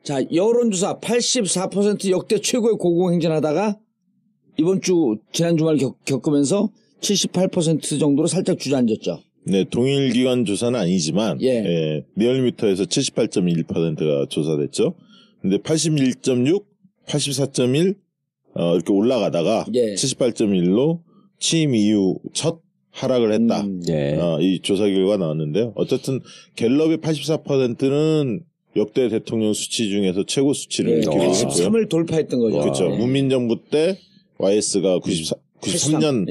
자, 여론조사 84% 역대 최고의 고공행진하다가 이번 주 지난 주말 겪으면서 78% 정도로 살짝 주저앉았죠. 네, 동일 기관 조사는 아니지만 예, 리얼미터에서 78.1%가 조사됐죠. 근데 81.6, 84.1 이렇게 올라가다가 78.1로 취임 이후 첫 하락을 했다. 이 조사 결과가 나왔는데요. 어쨌든 갤럽의 84%는 역대 대통령 수치 중에서 최고 수치를 기록했고요. 83을 돌파했던 거죠. 그렇죠. 문민정부 때 YS가 93년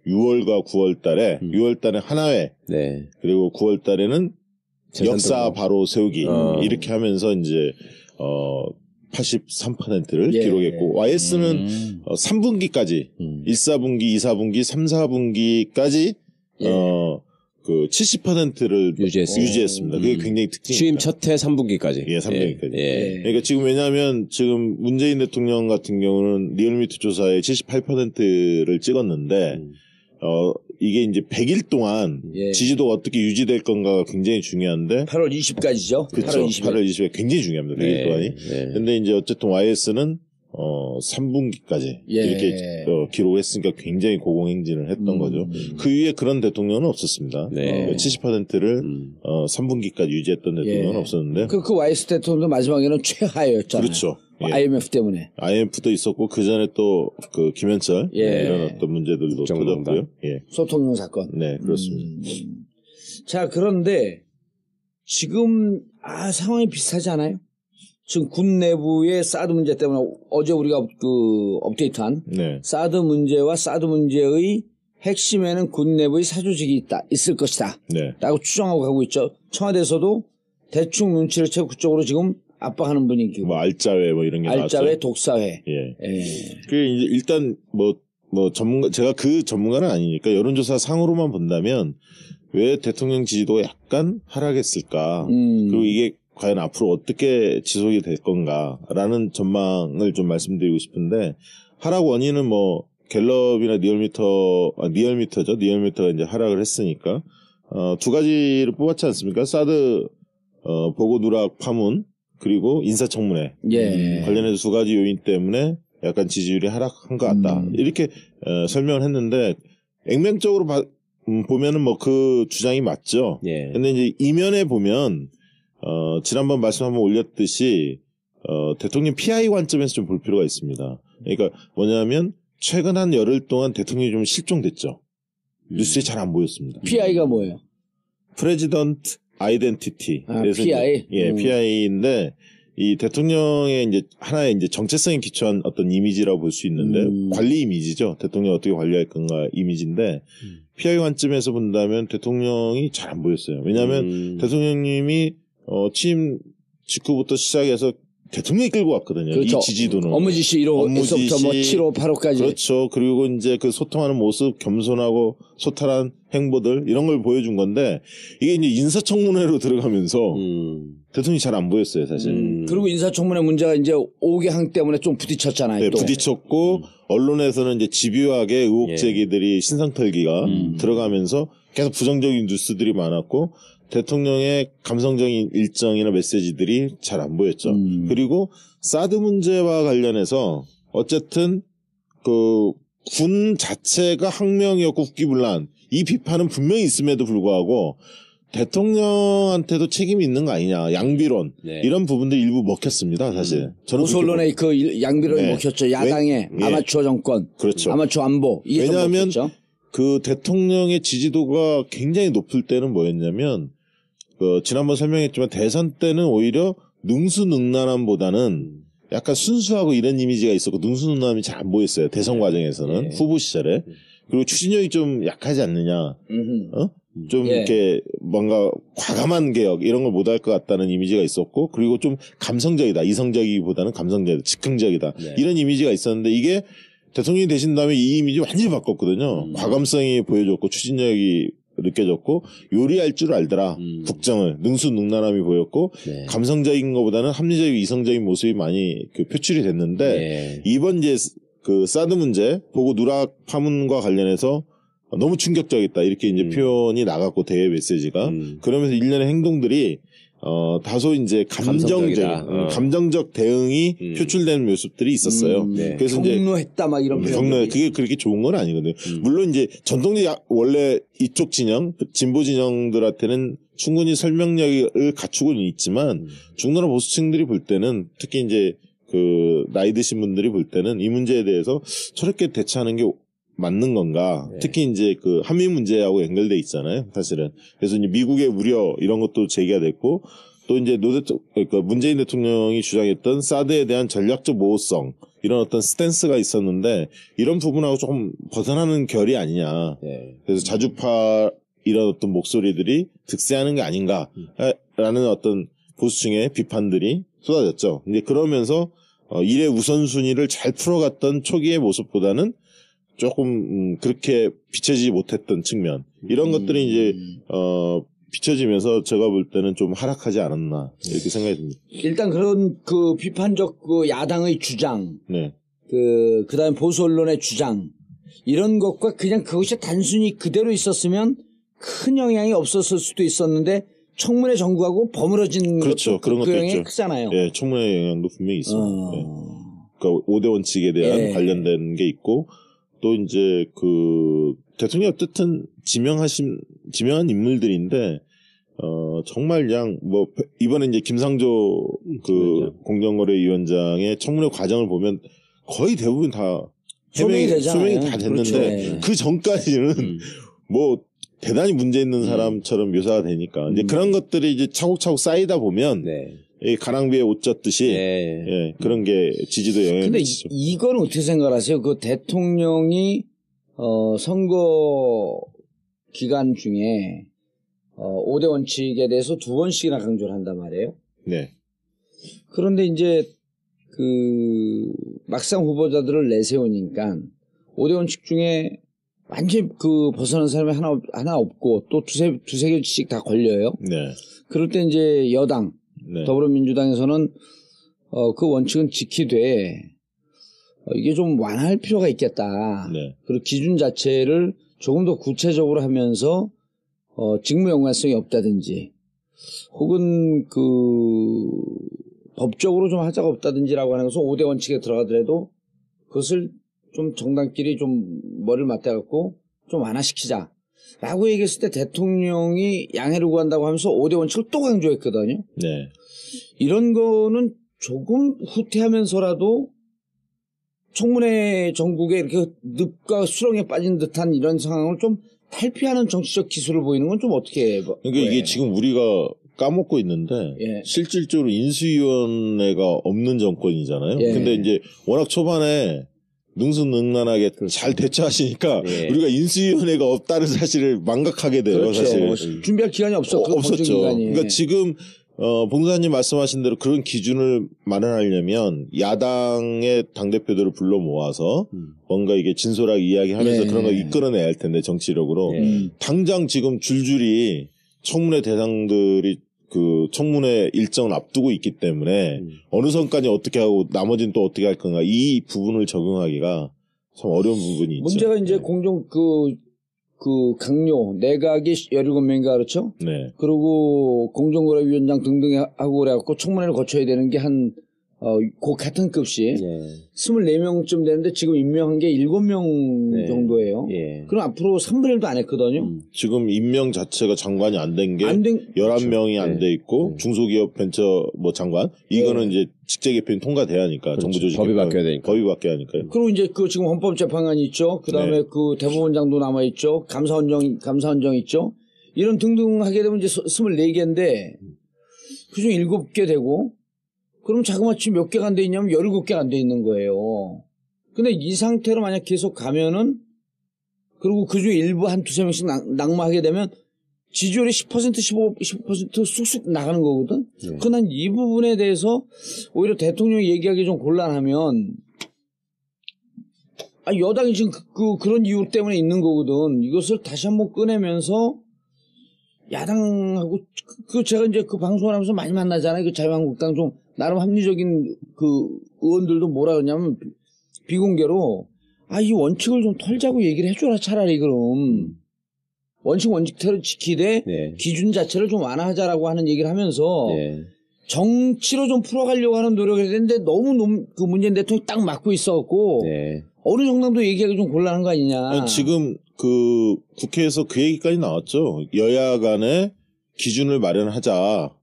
6월과 9월 달에 6월 달에 하나회 그리고 9월 달에는 역사 바로 세우기 이렇게 하면서 이제 83%를 기록했고 YS는 3분기까지 1, 4분기, 2, 4분기, 3, 4분기까지 그 70%를 유지했습니다. 그게 굉장히 특징입니다. 취임 첫해 3분기까지. 예, 3분기까지. 그러니까 지금 왜냐하면 지금 문재인 대통령 같은 경우는 리얼미터 조사에 78%를 찍었는데 이게 이제 100일 동안 지지도가 어떻게 유지될 건가가 굉장히 중요한데 8월 20까지죠. 그렇죠. 8월 20일 굉장히 중요합니다. 100일 동안이. 근데 이제 어쨌든 YS는 3분기까지 이렇게 기록했으니까 굉장히 고공행진을 했던 거죠. 그 위에 그런 대통령은 없었습니다. 70%를 3분기까지 유지했던 대통령은 없었는데 그 YS 대통령도 마지막에는 최하였잖아요. 그렇죠. IMF 때문에. IMF도 있었고 그 전에 또 그 김현철 이런 어떤 문제들도 터졌고요. 소통용 사건. 네, 그렇습니다. 자, 그런데 지금 상황이 비슷하지 않아요? 지금 군 내부의 사드 문제 때문에 어제 우리가 그 업데이트한 사드 문제와 사드 문제의 핵심에는 군 내부의 사조직이 있을 것이다. 라고 추정하고 가고 있죠. 청와대에서도 대충 눈치를 채고 그쪽으로 지금 압박하는 분위기고. 뭐 알짜회 뭐 이런 게 나왔죠. 알짜회, 독사회. 그 이제 일단 뭐 전문가 제가 그 전문가는 아니니까 여론조사 상으로만 본다면 왜 대통령 지지도가 약간 하락했을까? 그리고 이게 과연 앞으로 어떻게 지속이 될 건가라는 전망을 좀 말씀드리고 싶은데 하락 원인은 뭐 갤럽이나 리얼미터죠. 리얼미터가 이제 하락을 했으니까 두 가지를 뽑았지 않습니까? 사드 보고 누락 파문 그리고 인사청문회 관련해서 두 가지 요인 때문에 약간 지지율이 하락한 것 같다. 이렇게 설명을 했는데 액면적으로 보면은 뭐 그 주장이 맞죠. 근데 이제 이면에 보면 지난번 말씀 한번 올렸듯이 대통령 PI 관점에서 좀 볼 필요가 있습니다. 그러니까 뭐냐면 최근 한 열흘 동안 대통령이 좀 실종됐죠. 뉴스에 잘 안 보였습니다. PI가 뭐예요? President Identity. 그래서 PI? PI인데 이 대통령의 이제 하나의 이제 정체성에 기초한 어떤 이미지라고 볼 수 있는데 관리 이미지죠. 대통령 어떻게 관리할 건가 이미지인데 PI 관점에서 본다면 대통령이 잘 안 보였어요. 왜냐하면 대통령님이 취임 직후부터 시작해서 대통령이 끌고 왔거든요. 그렇죠. 이 지지도는. 업무지시 1호에서부터 뭐 7호, 8호까지. 그렇죠. 그리고 이제 그 소통하는 모습, 겸손하고 소탈한 행보들 이런 걸 보여준 건데 이게 이제 인사청문회로 들어가면서 대통령이 잘 안 보였어요, 사실. 그리고 인사청문회 문제가 이제 5개항 때문에 좀 부딪혔잖아요. 네, 또. 부딪혔고 언론에서는 이제 집요하게 의혹 제기들이 신상털기가 들어가면서 계속 부정적인 뉴스들이 많았고 대통령의 감성적인 일정이나 메시지들이 잘 안 보였죠. 그리고 사드 문제와 관련해서 어쨌든 그 군 자체가 항명이었고 국기문란 이 비판은 분명히 있음에도 불구하고 대통령한테도 책임이 있는 거 아니냐. 양비론 이런 부분들 일부 먹혔습니다. 사실. 보수 언론의 그 양비론이 먹혔죠. 야당의 아마추어 정권. 그렇죠. 아마추어 안보. 이게 왜냐하면 그 대통령의 지지도가 굉장히 높을 때는 뭐였냐면 지난번 설명했지만 대선 때는 오히려 능수능란함보다는 약간 순수하고 이런 이미지가 있었고 능수능란함이 잘 안 보였어요. 대선 과정에서는 후보 시절에. 그리고 추진력이 좀 약하지 않느냐. 좀 이렇게 뭔가 과감한 개혁 이런 걸 못할 것 같다는 이미지가 있었고 그리고 좀 감성적이다. 이성적이기보다는 감성적이다. 즉흥적이다. 이런 이미지가 있었는데 이게 대통령이 되신 다음에 이 이미지 완전히 바꿨거든요. 과감성이 보여줬고 추진력이 느껴졌고 요리할 줄 알더라. 국정을 능수능란함이 보였고 감성적인 것보다는 합리적이고 이성적인 모습이 많이 표출이 됐는데 이번 이제 그 사드 문제 보고 누락 파문과 관련해서 너무 충격적이다 이렇게 이제 표현이 나갔고 대외 메시지가 그러면서 일련의 행동들이 다소 이제 감정적 대응이 표출되는 모습들이 있었어요. 네. 그래서 경로했다 막 이런 표현. 그게 그렇게 좋은 건 아니거든요. 물론 이제 전통적 원래 이쪽 진영, 진보 진영들한테는 충분히 설명력을 갖추고는 있지만 중도나 보수층들이 볼 때는 특히 이제 그 나이 드신 분들이 볼 때는 이 문제에 대해서 저렇게 대처하는 게 맞는 건가? 네. 특히 이제 그 한미 문제하고 연결돼 있잖아요, 사실은. 그래서 이제 미국의 우려 이런 것도 제기가 됐고 또 이제 그러니까 문재인 대통령이 주장했던 사드에 대한 전략적 모호성 이런 어떤 스탠스가 있었는데 이런 부분하고 조금 벗어나는 결이 아니냐. 네. 그래서 자주파 이런 어떤 목소리들이 득세하는 게 아닌가라는 어떤 보수층의 비판들이 쏟아졌죠. 이제 그러면서 일의 우선순위를 잘 풀어갔던 초기의 모습보다는 조금 그렇게 비춰지지 못했던 측면 이런 것들이 이제 비춰지면서 제가 볼 때는 좀 하락하지 않았나 이렇게 생각이 듭니다. 일단 그런 그 비판적 그 야당의 주장, 네. 그다음 보수 언론의 주장 이런 것과 그냥 그것이 단순히 그대로 있었으면 큰 영향이 없었을 수도 있었는데 청문회 전국하고 버무러진 그렇죠. 그런 것도 영향이 있죠. 크잖아요. 예, 청문회 영향도 분명히 있습니다. 예. 그러니까 5대 원칙에 대한 관련된 게 있고. 또 이제 그 대통령이 어쨌든 지명한 인물들인데 정말 그냥 뭐 이번에 이제 김상조 그 공정거래위원장의 청문회 과정을 보면 거의 대부분 다 소명이 다 됐는데 그렇죠. 그 전까지는 뭐 대단히 문제 있는 사람처럼 묘사가 되니까 이제 그런 것들이 이제 차곡차곡 쌓이다 보면 이 가랑비에 옷 젖듯이 예, 그런 게 지지도 영향을 미치죠. 근데 이거는 어떻게 생각하세요? 그 대통령이 선거 기간 중에 5대 원칙에 대해서 2번씩이나 강조를 한단 말이에요. 네. 그런데 이제 그 막상 후보자들을 내세우니까 5대 원칙 중에 완전 그 벗어난 사람이 하나 없고 또 두세 개씩 다 걸려요. 네. 그럴 때 이제 여당 더불어민주당에서는 그 원칙은 지키되 이게 좀 완화할 필요가 있겠다. 네. 그리고 기준 자체를 조금 더 구체적으로 하면서 직무 연관성이 없다든지 혹은 그 법적으로 좀 하자가 없다든지라고 하는 것은 5대 원칙에 들어가더라도 그것을 좀 정당끼리 좀 머리를 맞대갖고 좀 완화시키자. 라고 얘기했을 때 대통령이 양해를 구한다고 하면서 5대 원칙을 또 강조했거든요. 네. 이런 거는 조금 후퇴하면서라도 청문회 전국에 이렇게 늪과 수렁에 빠진 듯한 이런 상황을 좀 탈피하는 정치적 기술을 보이는 건 좀 어떻게 그러니까 이게 지금 우리가 까먹고 있는데 실질적으로 인수위원회가 없는 정권이잖아요. 근데 이제 워낙 초반에 능수능란하게 잘 대처하시니까 우리가 인수위원회가 없다는 사실을 망각하게 돼요. 그렇죠. 사실 준비할 기간이 없었죠. 그러니까 지금 봉사님 말씀하신 대로 그런 기준을 마련하려면 야당의 당대표들을 불러 모아서 뭔가 이게 진솔하게 이야기하면서 그런 걸 이끌어내야 할 텐데 정치력으로 당장 지금 줄줄이 청문회 대상들이 그 청문회 일정을 앞두고 있기 때문에 어느 선까지 어떻게 하고 나머지는 또 어떻게 할 건가 이 부분을 적용하기가 참 어려운 부분이 있죠. 문제가 이제 공정 그 강요 내각이 17명인가 그렇죠? 네. 그리고 공정거래위원장 등등 하고 그래갖고 청문회를 거쳐야 되는 게 한 그 같은 급씩 24명쯤 되는데 지금 임명한 게 7명 정도예요. 그럼 앞으로 3분의 1도 안 했거든요. 지금 임명 자체가 장관이 안 된 게 11명이 안 돼 있고 중소기업 벤처 뭐 장관 이거는 이제 직제 개편이 통과돼야 하니까 정부 조직 법이 바뀌어야 되니까. 법이 바뀌어야 하니까요. 그리고 이제 그 지금 헌법재판관이 있죠. 그다음에 그 대법원장도 남아 있죠. 감사원장 있죠. 이런 등등 하게 되면 이제 24개인데 그중 7개 되고 그럼 자그마치 몇 개가 안 돼 있냐면 17개가 안 돼 있는 거예요. 근데 이 상태로 만약 계속 가면은 그리고 그중에 일부 한 두세 명씩 낙마하게 되면 지지율이 10% 15% 쑥쑥 나가는 거거든. 그건 난 이 부분에 대해서 오히려 대통령이 얘기하기 좀 곤란하면 여당이 지금 그런 이유 때문에 있는 거거든. 이것을 다시 한번 꺼내면서 야당하고 제가 이제 그 방송을 하면서 많이 만나잖아요. 그 자유한국당 좀 나름 합리적인 그 의원들도 뭐라 그러냐면 비공개로 이 원칙을 좀 털자고 얘기를 해줘라 차라리 그럼 원칙대로 지키되 네. 기준 자체를 좀 완화하자라고 하는 얘기를 하면서 네. 정치로 좀 풀어가려고 하는 노력을 했는데 너무 그 문재인 대통령이 딱 막고 있어갖고 네. 어느 정당도 얘기하기 좀 곤란한 거 아니냐. 아니, 지금 그 국회에서 그 얘기까지 나왔죠. 여야 간에 기준을 마련하자.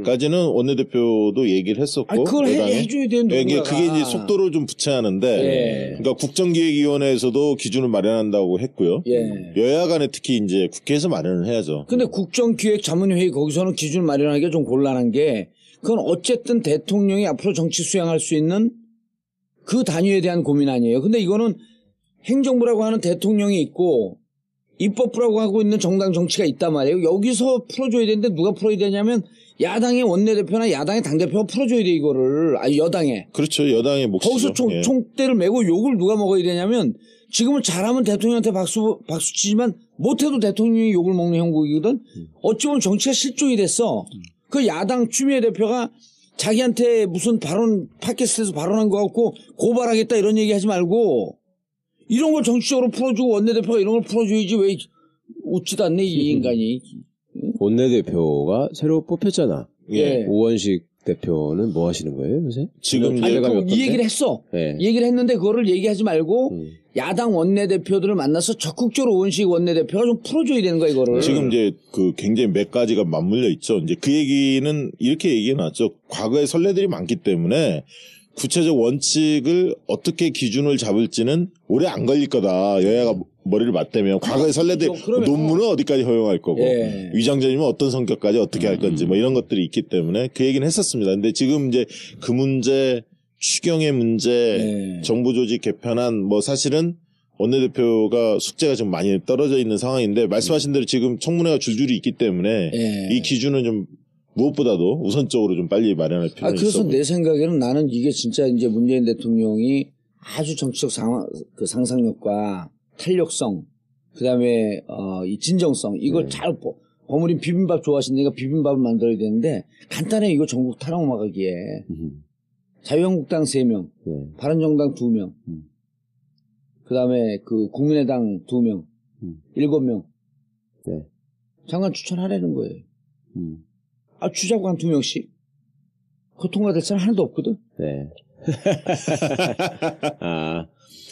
까지는 원내대표도 얘기를 했었고. 아니, 그걸 해줘야 되는데. 그게 이제 속도를 좀 붙여야 하는데. 예. 그러니까 국정기획위원회에서도 기준을 마련한다고 했고요. 예. 여야 간에 특히 이제 국회에서 마련을 해야죠. 근데 국정기획자문회의 거기서는 기준 마련하기가 좀 곤란한 게 그건 어쨌든 대통령이 앞으로 정치 수행할 수 있는 그 단위에 대한 고민 아니에요. 근데 이거는 행정부라고 하는 대통령이 있고 입법부라고 하고 있는 정당 정치가 있단 말이에요. 여기서 풀어줘야 되는데 누가 풀어야 되냐면 야당의 원내대표나 야당의 당대표가 풀어줘야 돼 이거를. 아니 여당에. 그렇죠. 여당의 몫이죠. 거기서 총대를 메고 욕을 누가 먹어야 되냐면 지금은 잘하면 대통령한테 박수 치지만 못해도 대통령이 욕을 먹는 형국이거든. 어찌 보면 정치가 실종이 됐어. 그 야당 추미애 대표가 자기한테 무슨 팟캐스트에서 발언한 거 같고 고발하겠다 이런 얘기 하지 말고 이런 걸 정치적으로 풀어주고 원내대표가 이런 걸 풀어줘야지 왜 웃지도 않네 이 인간이. 원내대표가 새로 뽑혔잖아. 예. 오원식 대표는 뭐 하시는 거예요 요새? 지금 이 얘기를 했어. 네. 이 얘기를 했는데 그거를 얘기하지 말고 야당 원내대표들을 만나서 적극적으로 오원식 원내대표가 좀 풀어줘야 되는 거야 이거를. 지금 이제 그 굉장히 몇 가지가 맞물려 있죠. 이제 그 얘기는 이렇게 얘기해 놨죠. 과거에 선례들이 많기 때문에 구체적 원칙을 어떻게 기준을 잡을지는 오래 안 걸릴 거다. 여야가 머리를 맞대면 과거의 선례들 논문은 어디까지 허용할 거고 예. 위장전이면 어떤 성격까지 어떻게 할 건지 뭐 이런 것들이 있기 때문에 그 얘기는 했었습니다. 근데 지금 이제 그 문제 추경의 문제 정부 조직 개편안 뭐 사실은 원내대표가 숙제가 좀 많이 떨어져 있는 상황인데 말씀하신 대로 지금 청문회가 줄줄이 있기 때문에 이 기준은 좀 무엇보다도 우선적으로 좀 빨리 마련할 필요가 있어. 그래서 내 생각에는 나는 이게 진짜 이제 문재인 대통령이 아주 정치적 상상력과 탄력성, 그 다음에, 이 진정성, 이걸 잘 버무린 비빔밥 좋아하시니까 비빔밥을 만들어야 되는데 간단해 이거 전국 탈옥막하기에. 자유한국당 3명, 바른정당 2명, 그 다음에 그 국민의당 2명, 7명. 장관 추천하라는 거예요. 주자고 한 2명씩. 그 통과될 사람 하나도 없거든. 네.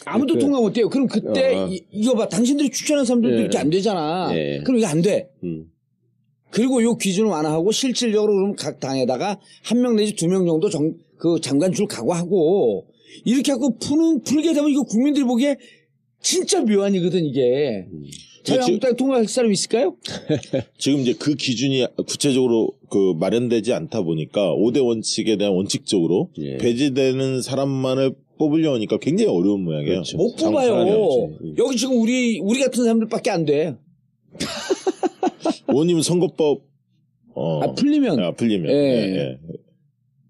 아무도 통과 못해요. 그럼 그때 이거 봐. 당신들이 추천한 사람들도 이렇게 안 되잖아. 그럼 이거 안 돼. 그리고 요 기준을 완화하고 실질적으로 그럼 각 당에다가 1명 내지 2명 정도 그 장관 줄 각오하고 이렇게 하고 풀게 되면 이거 국민들이 보기에 진짜 묘안이거든 이게. 자유한국당에 통과할 사람 있을까요? 지금 이제 그 기준이 구체적으로 그 마련되지 않다 보니까 5대 원칙에 대한 원칙적으로 배제되는 사람만을 뽑으려 하니까 굉장히 어려운 모양이에요. 그렇죠. 못 뽑아요. 여기 지금 우리 같은 사람들밖에 안 돼. 의원님은 선거법 풀리면. 풀리면.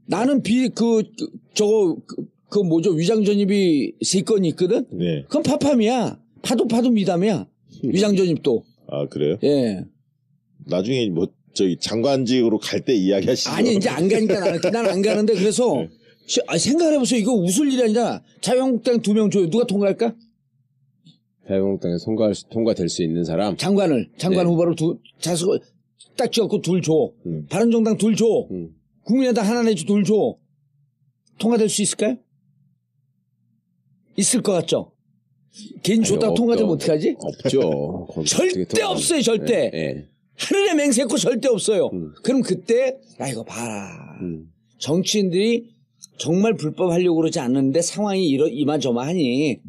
나는 뭐죠 위장전입이 3건이 있거든. 그건 파팜이야. 파도 미담이야. 위장전입도. 그래요? 예. 나중에 뭐 장관직으로 갈 때 이야기하시죠. 아니 이제 안 가니까 난 안 가는데 그래서 생각을 해보세요. 이거 웃을 일이 아니라 자유한국당 2명 줘요. 누가 통과할까? 자유한국당에 통과될 수 있는 사람? 장관 후보로 자석 딱 찍었고 2 줘. 바른정당 2 줘. 국민의당 하나 내지 2 줘. 통과될 수 있을까요? 있을 것 같죠? 개인 줬다가 통과되면 어떡하지? 없죠. 절대 없어요, 절대. 하늘에 맹세코 절대 없어요. 그럼 그때, 이거 봐라. 정치인들이 정말 불법 하려고 그러지 않는데 상황이 이마저마하니,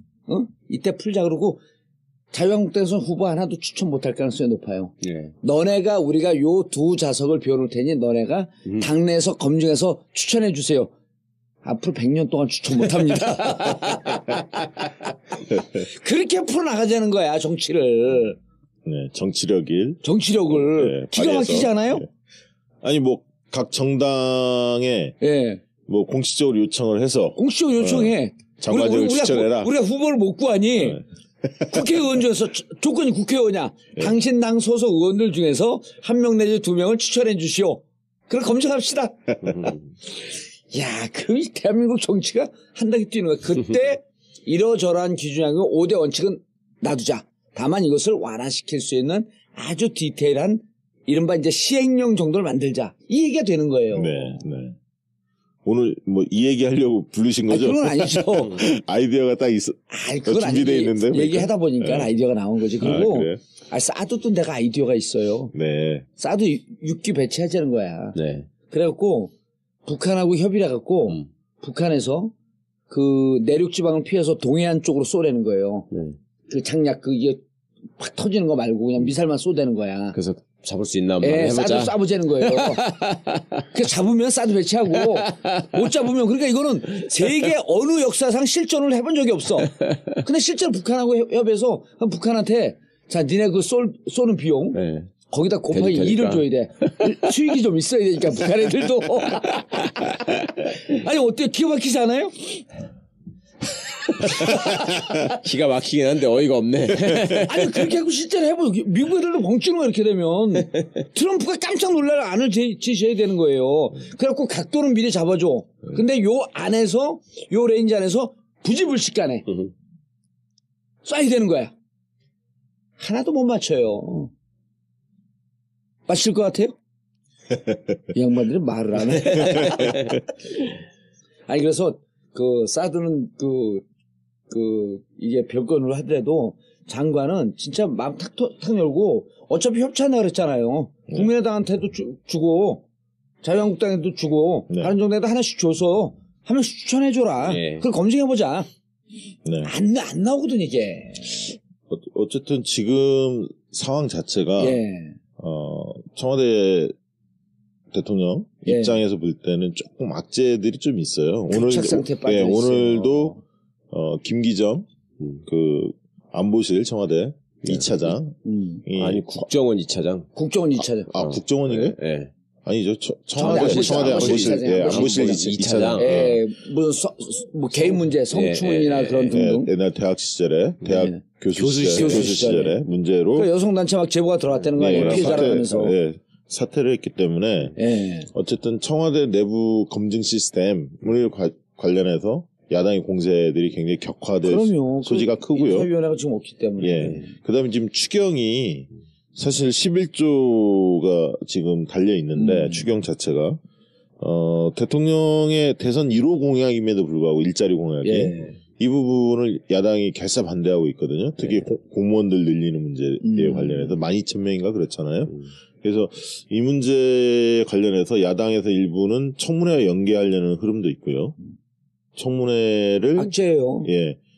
이때 풀자 그러고 자유한국당에서는 후보 하나도 추천 못할 가능성이 높아요. 너네가 우리가 요 2 좌석을 비워놓을 테니 너네가 당내에서 검증해서 추천해 주세요. 앞으로 100년 동안 추천 못합니다. 그렇게 풀어나가자는 거야 정치를. 정치력을 기가 막히지 않아요? 아니 뭐 각 정당에 뭐 공식적으로 요청을 해서 공식적으로 요청해. 장관직을 추천해라. 우리가 후보를 못 구하니 국회의원 중에서 조건이 국회의원이야. 당신 당 소속 의원들 중에서 1명 내지 2명을 추천해 주시오. 그럼 검증합시다. 야, 그 대한민국 정치가 한 단계 뛰는 거야. 그때 이러저러한 기준이 아니고 5대 원칙은 놔두자. 다만 이것을 완화시킬 수 있는 아주 디테일한 이른바 이제 시행령 정도를 만들자. 이 얘기가 되는 거예요. 네, 네. 오늘 뭐 이 얘기 하려고 부르신 거죠? 그건 아니죠. 아이디어가 딱 그건 준비되어 있는데. 얘기하다 보니까 네. 아이디어가 나온 거지. 그리고 그래? 사드도 내가 아이디어가 있어요. 네. 사드 6기 배치하자는 거야. 네. 그래갖고 북한하고 협의를 해갖고 북한에서 그 내륙 지방을 피해서 동해안 쪽으로 쏘라는 거예요. 그 장약 이게 팍 터지는 거 말고 그냥 미사일만 쏘대는 거야. 그래서 잡을 수 있나 한번 해보자. 사드 쏴보자는 거예요. 그 잡으면 사드 배치하고 못 잡으면 그러니까 이거는 세계 어느 역사상 실전을 해본 적이 없어. 근데 실제로 북한하고 협의해서 북한한테 자 니네 그 쏘는 비용 네. 거기다 곱하기 2를 줘야 돼. 수익이 좀 있어야 되니까 북한 애들도. 아니 어때요? 기가 막히지 않아요? 기가 막히긴 한데 어이가 없네. 아니 그렇게 하고 실제로 해보고 미국 애들도 벙찌는 거 이렇게 되면 트럼프가 깜짝 놀랄 안을 제시해야 되는 거예요. 그래갖고 각도는 미리 잡아줘. 근데 요 안에서 요 레인지 안에서 부지불식간에 쏴야 되는 거야. 하나도 못 맞춰요. 맞출 것 같아요? 이 양반들은 말을 안 해. 아니 그래서 그 사드는 이게 별건으로 하더라도 장관은 진짜 마음 탁 열고 어차피 협찬을 그랬잖아요. 국민의당한테도 주고 자유한국당에도 주고 네. 다른 정당에도 하나씩 줘서 한 명씩 추천해줘라. 네. 그걸 검증해보자. 네. 안 나오거든 이게. 어쨌든 지금 상황 자체가 청와대 대통령 입장에서 볼 때는 조금 악재들이 좀 있어요. 오늘도 김기정 그 안보실 청와대 2차장 아니 국정원 2차장. 국정원 2차장. 아 국정원인가요? 네. 아니죠. 청와대 안보실 안보실 2차장. 뭐 개인 문제, 성추문이나 그런 등등. 옛날 대학 시절에 대학 교수 시절에 문제로 그러니까 여성단체 막 제보가 들어왔다는 거 아니에요? 피해자라면서. 사퇴를 했기 때문에 어쨌든 청와대 내부 검증 시스템을 관련해서 야당의 공세들이 굉장히 격화될 소지가 크고요. 인사위원회가 지금 없기 때문에. 그다음에 지금 추경이 사실 11조가 지금 달려 있는데 추경 자체가 대통령의 대선 1호 공약임에도 불구하고 일자리 공약이 이 부분을 야당이 결사 반대하고 있거든요. 특히 공무원들 늘리는 문제에 관련해서 12,000명인가 그렇잖아요. 그래서 이 문제 관련해서 야당에서 일부는 청문회와 연계하려는 흐름도 있고요. 청문회를 악재예요.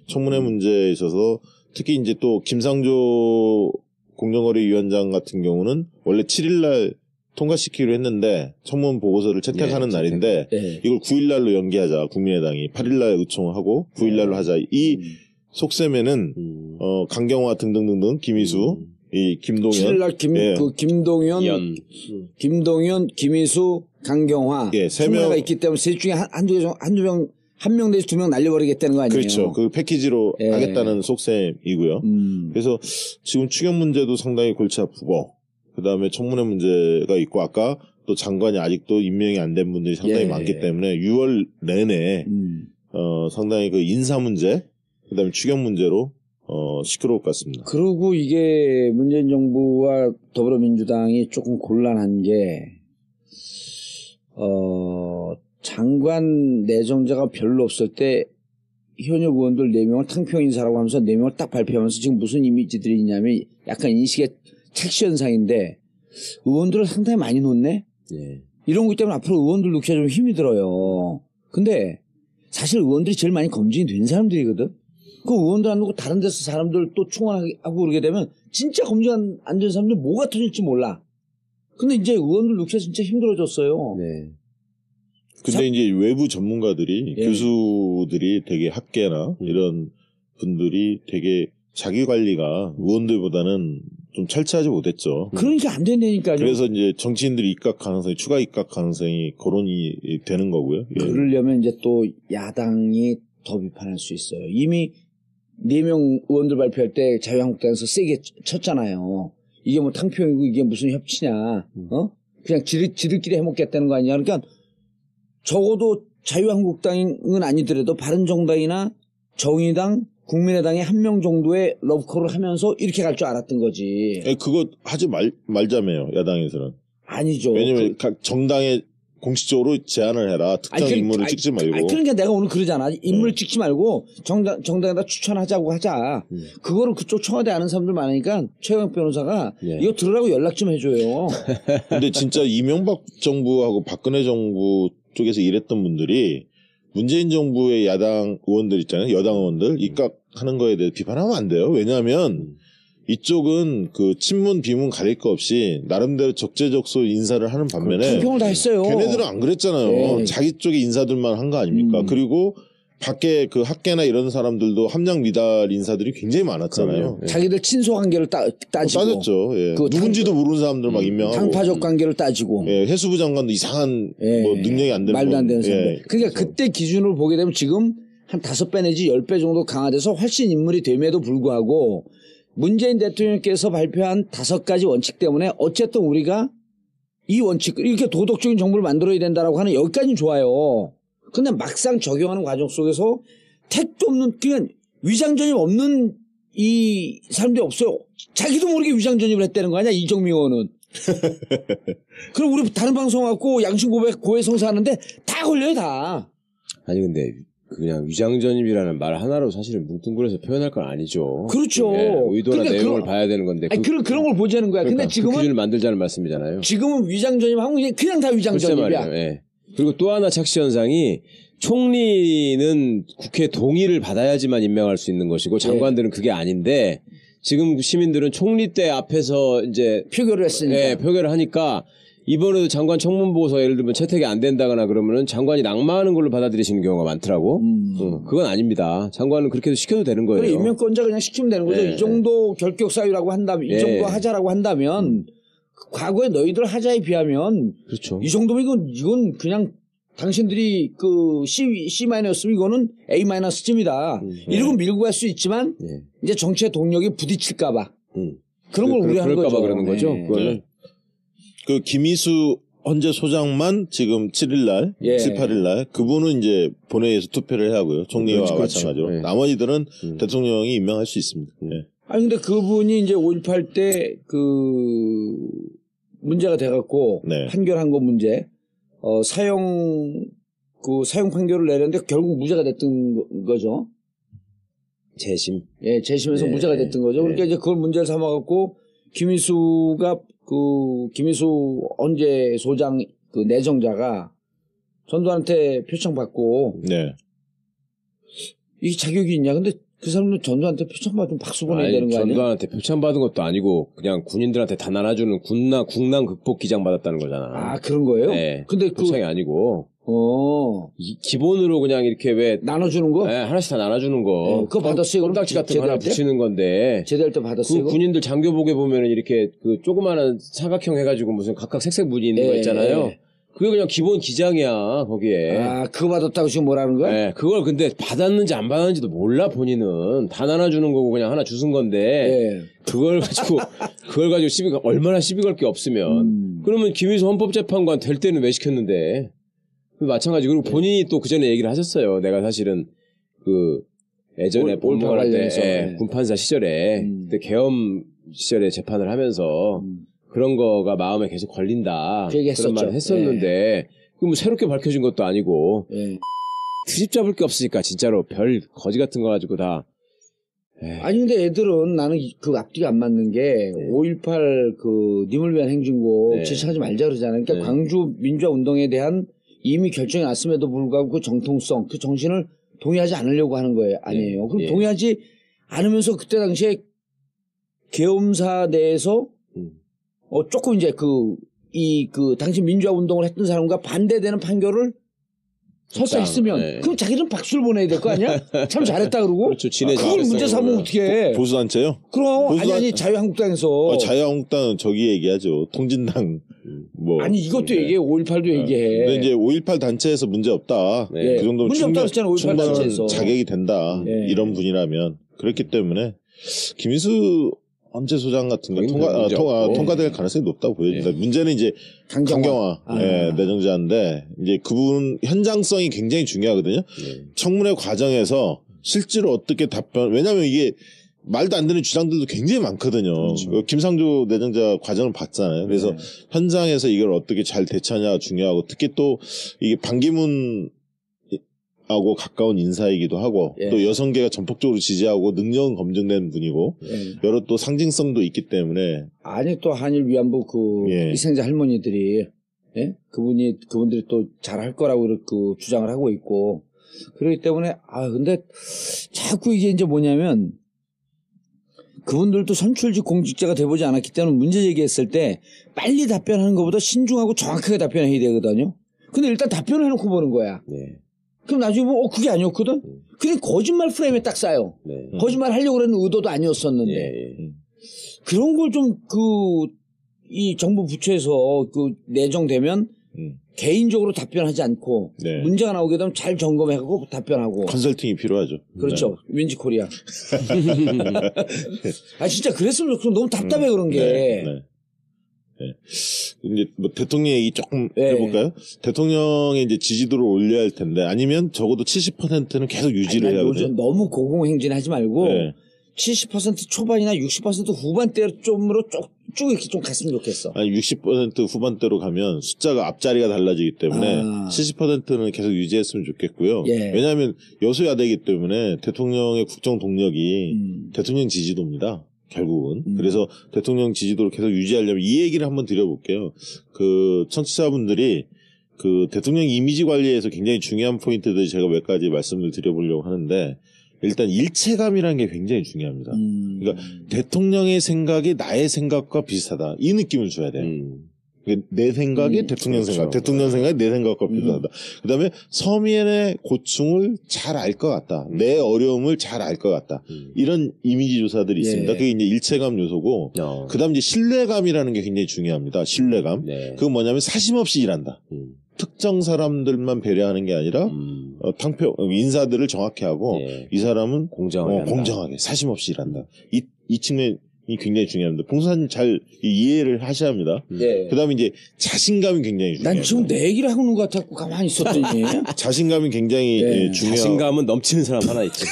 청문회 문제에 있어서 특히 이제 또 김상조 공정거래위원장 같은 경우는 원래 7일날 통과시키기로 했는데 청문 보고서를 채택하는 날인데 이걸 9일날로 연기하자. 국민의당이 8일날 요청하고 9일날로 하자. 이 속셈에는 강경화 등등등등 김희수 이 김동연 7일날 김동연, 김희수, 강경화 청문회가 있기 때문에 셋 중에 한 명 내지 2명 날려버리겠다는 거 아니에요? 그렇죠. 그 패키지로 하겠다는 속셈이고요. 그래서 지금 추경 문제도 상당히 골치 아프고 그다음에 청문회 문제가 있고 아까 또 장관이 아직도 임명이 안 된 분들이 상당히 많기 때문에 6월 내내 상당히 그 인사 문제 그다음에 추경 문제로 시끄러울 것 같습니다. 그리고 이게 문재인 정부와 더불어민주당이 조금 곤란한 게 장관 내정자가 별로 없을 때 현역 의원들 4명을 탕평 인사라고 하면서 4명을 딱 발표하면서 지금 무슨 이미지들이 있냐면 약간 인식의 착시 현상인데 의원들을 상당히 많이 놓네? 이런 것 때문에 앞으로 의원들 놓기가 좀 힘이 들어요. 근데 사실 의원들이 제일 많이 검증이 된 사람들이거든? 그 의원들 안 놓고 다른 데서 사람들 또 충원하고 그러게 되면 진짜 검증 안 된 사람들 뭐가 터질지 몰라. 근데 이제 의원들 놓기가 진짜 힘들어졌어요. 근데 이제 외부 전문가들이 교수들이 되게 학계나 이런 분들이 되게 자기 관리가 의원들보다는 좀 철저하지 못했죠. 그러니까 안 된다니까요. 그래서 이제 정치인들이 추가 입각 가능성이 거론이 되는 거고요. 그러려면 이제 또 야당이 더 비판할 수 있어요. 이미 4명 의원들 발표할 때 자유한국당에서 세게 쳤잖아요. 이게 뭐 탕평이고 이게 무슨 협치냐. 그냥 지들끼리 해먹겠다는 거 아니냐. 그러니까 적어도 자유한국당은 아니더라도 바른정당이나 정의당, 국민의당에 한 명 정도의 러브콜을 하면서 이렇게 갈 줄 알았던 거지. 그거 하지 말자며요, 야당에서는. 아니죠. 왜냐면 각 정당에 공식적으로 제안을 해라. 특정 인물을 찍지 말고. 그러니까 내가 오늘 그러잖아. 인물 찍지 말고 정당에다 추천하자고 하자. 그거를 그쪽 청와대 아는 사람들 많으니까 최영학 변호사가 이거 들으라고 연락 좀 해줘요. 근데 진짜 이명박 정부하고 박근혜 정부 쪽에서 일했던 분들이 문재인 정부의 야당 의원들 있잖아요. 여당 의원들 입각하는 거에 대해 비판하면 안 돼요. 왜냐하면 이쪽은 그 친문 비문 가릴 거 없이 나름대로 적재적소 인사를 하는 반면에 총평을 다 했어요. 걔네들은 안 그랬잖아요. 자기 쪽의 인사들만 한 거 아닙니까? 그리고 밖에 그 학계나 이런 사람들도 함량 미달 인사들이 굉장히 많았잖아요. 자기들 친소 관계를 따지고 따졌죠. 예. 누군지도 모르는 사람들 막 임명하고 당파적 관계를 따지고 해수부 장관도 이상한 뭐 능력이 안 되는 말도 안 되는 사람들. 그러니까 그때 기준으로 보게 되면 지금 한 5배 내지 10배 정도 강화돼서 훨씬 인물이 됨에도 불구하고 문재인 대통령께서 발표한 5가지 원칙 때문에 어쨌든 우리가 이 원칙 이렇게 도덕적인 정부를 만들어야 된다라고 하는 여기까지는 좋아요. 근데 막상 적용하는 과정 속에서 택도 없는 그냥 위장전입 없는 이 사람들이 없어요. 자기도 모르게 위장전입을 했다는 거 아니야 이정미 의원은. 그럼 우리 다른 방송 갖고 양심 고백 고해성사하는데 다 걸려요 다. 아니 근데 그냥 위장전입이라는 말 하나로 사실은 뭉뚱그려서 표현할 건 아니죠. 그렇죠. 의도나 그러니까 내용을 봐야 되는 건데. 아니, 그런 걸 보자는 거야. 그러니까 근데 지금은 그 기준을 만들자는 말씀이잖아요. 지금은 위장전입하면 그냥 다 위장전입이야. 예. 그리고 또 하나 착시 현상이 총리는 국회 동의를 받아야지만 임명할 수 있는 것이고 장관들은 그게 아닌데 지금 시민들은 총리 때 앞에서 이제 표결을 했으니까. 예, 표결을 하니까 이번에도 장관 청문보고서 예를 들면 채택이 안 된다거나 그러면은 장관이 낙마하는 걸로 받아들이시는 경우가 많더라고. 그건 아닙니다. 장관은 그렇게 시켜도 되는 거예요. 그래, 임명권자 그냥 시키면 되는 거죠. 이 정도 결격 사유라고 한다면, 이 정도 하자라고 한다면, 과거에 너희들 하자에 비하면, 그렇죠. 이 정도면 이건 그냥 당신들이 그 C-였으면 이거는 A-쯤이다. 이러고 밀고 갈 수 있지만, 이제 정치의 동력이 부딪힐까봐. 그런 걸 우려하는 거죠. 그럴까봐 그러는 거죠. 네. 그 김희수 헌재 소장만 지금 7일날, 7, 8일날 그분은 이제 본회의에서 투표를 해야 하고요. 총리와 그렇죠. 마찬가지로. 네. 나머지들은 대통령이 임명할 수 있습니다. 네. 아니 근데 그분이 이제 5.18 때 그 문제가 돼갖고 판결한 거 문제, 사형 판결을 내렸는데 결국 무죄가 됐던 거죠. 재심. 예, 재심에서 무죄가 됐던 거죠. 그러니까 이제 그걸 문제를 삼아갖고 김희수 헌재 소장 그 내정자가 전두환한테 표창받고 이게 자격이 있냐? 근데 그 사람은 전두환한테 표창받으면 박수 보내야 되는 거 아니야? 전두환한테 표창받은 것도 아니고 그냥 군인들한테 다 나눠주는 국난 극복 기장 받았다는 거잖아. 아 그런 거예요? 네. 근데 표창이 아니고. 기본으로 그냥 이렇게 왜 나눠주는 거? 네, 하나씩 다 나눠주는 거. 그거 받았어요? 껌딱지 같은 거 하나 붙이는 건데. 제대할 때 받았어요? 그 군인들 장교복에 보면은 이렇게 그 조그마한 사각형 해가지고 무슨 각각 색색 무늬 있는 거 있잖아요. 그게 그냥 기본 기장이야 거기에. 아 그거 받았다고 지금 뭐라는 거야? 네, 그걸 근데 받았는지 안 받았는지도 몰라 본인은. 다 나눠주는 거고 그냥 하나 주순 건데. 그걸 가지고 얼마나 시비 걸 게 없으면. 그러면 김희수 헌법재판관 될 때는 왜 시켰는데. 마찬가지. 그리고 본인이 또 그 전에 얘기를 하셨어요. 내가 사실은 그 예전에 볼모할 때 군판사 시절에 그때 계엄 시절에 재판을 하면서 그런 거가 마음에 계속 걸린다. 그런 말을 했었는데 그럼 뭐 새롭게 밝혀진 것도 아니고 트집 잡을 게 없으니까 진짜로 별 거지 같은 거 가지고 다. 아니 근데 애들은 나는 그 앞뒤가 안 맞는 게 5.18 그 님을 위한 행진곡 지시하지 말자 그러잖아요. 그러니까 광주 민주화 운동에 대한 이미 결정이 났음에도 불구하고 그 정통성, 그 정신을 동의하지 않으려고 하는 거예요. 아니에요. 그럼 동의하지 않으면서 그때 당시에 계엄사 내에서 조금 이제 당시 민주화 운동을 했던 사람과 반대되는 판결을 설사했으면 그럼 자기는 박수를 보내야 될 거 아니야? 참 잘했다 그러고. 그렇죠. 그걸 문제 삼으면 어떻게 해? 보수단체요? 그럼 아니 자유한국당에서. 자유한국당은 저기 얘기하죠. 통진당 뭐. 아니 이것도 얘기해. 5.18도 얘기해. 근데 이제 5.18 단체에서 문제 없다. 그 정도면 문제 없다 그랬잖아. 5.18 단체에서. 자격이 된다. 이런 분이라면. 그렇기 때문에 김희수 헌재 소장 같은 거 통과될 가능성이 높다고 보여집니다. 문제는 이제 강경화 내정자인데 이제 그분 현장성이 굉장히 중요하거든요. 청문회 과정에서 실제로 어떻게 답변, 왜냐하면 이게 말도 안 되는 주장들도 굉장히 많거든요. 그렇죠. 김상조 내정자 과정을 봤잖아요. 그래서 현장에서 이걸 어떻게 잘 대처하냐가 중요하고, 특히 또 이게 반기문 하고 가까운 인사이기도 하고 또 여성계가 전폭적으로 지지하고 능력은 검증된 분이고 여러 또 상징성도 있기 때문에 아니 또 한일 위안부 희생자 할머니들이 그분들이 또 잘할 거라고 그 주장을 하고 있고 그렇기 때문에 근데 자꾸 이게 이제 뭐냐면 그분들도 선출직 공직자가 돼보지 않았기 때문에 문제 제기했을 때 빨리 답변하는 것보다 신중하고 정확하게 답변해야 되거든요. 근데 일단 답변을 해놓고 보는 거야. 그럼 나중에 보면 그게 아니었거든? 그게 거짓말 프레임에 딱 쌓여. 거짓말 하려고 그러는 의도도 아니었었는데. 그런 걸 좀 이 정부 부처에서 내정되면 개인적으로 답변하지 않고 문제가 나오게 되면 잘 점검해가고 답변하고. 컨설팅이 필요하죠. 그렇죠. 윈지 코리아. 진짜 그랬으면 좋겠어. 너무 답답해 그런 게. 이제 뭐 대통령 얘기 조금 해볼까요? 대통령의 이제 지지도를 올려야 할 텐데 아니면 적어도 70%는 계속 유지를 해야 돼요. 너무 고공행진하지 말고 70% 초반이나 60% 후반대쯤으로 쭉 이렇게 좀 갔으면 좋겠어. 아니 60% 후반대로 가면 숫자가 앞자리가 달라지기 때문에 70%는 계속 유지했으면 좋겠고요. 왜냐하면 여소야대이기 때문에 대통령의 국정 동력이 대통령 지지도입니다. 결국은. 그래서 대통령 지지도를 계속 유지하려면 이 얘기를 한번 드려볼게요. 그 청취자분들이 그 대통령 이미지 관리에서 굉장히 중요한 포인트들 제가 몇 가지 말씀을 드려보려고 하는데 일단 일체감이라는 게 굉장히 중요합니다. 그러니까 대통령의 생각이 나의 생각과 비슷하다. 이 느낌을 줘야 돼요. 내 생각이 대통령 생각, 대통령 생각이 내 생각과 비슷하다. 그 다음에 서민의 고충을 잘 알 것 같다. 내 어려움을 잘 알 것 같다. 이런 이미지 조사들이 있습니다. 그게 이제 일체감 요소고, 그 다음 이제 신뢰감이라는 게 굉장히 중요합니다. 신뢰감. 그건 뭐냐면 사심 없이 일한다. 특정 사람들만 배려하는 게 아니라, 인사들을 정확히 하고, 이 사람은 공정하게, 사심 없이 일한다. 이 측면이 굉장히 중요합니다. 봉사님 잘 이해를 하셔야 합니다. 그 다음에 이제 자신감이 굉장히 중요해요. 난 지금 내 얘기를 하는 것 같았고 가만히 있었더니. 자신감이 굉장히 중요해요. 자신감은 넘치는 사람 하나 있지.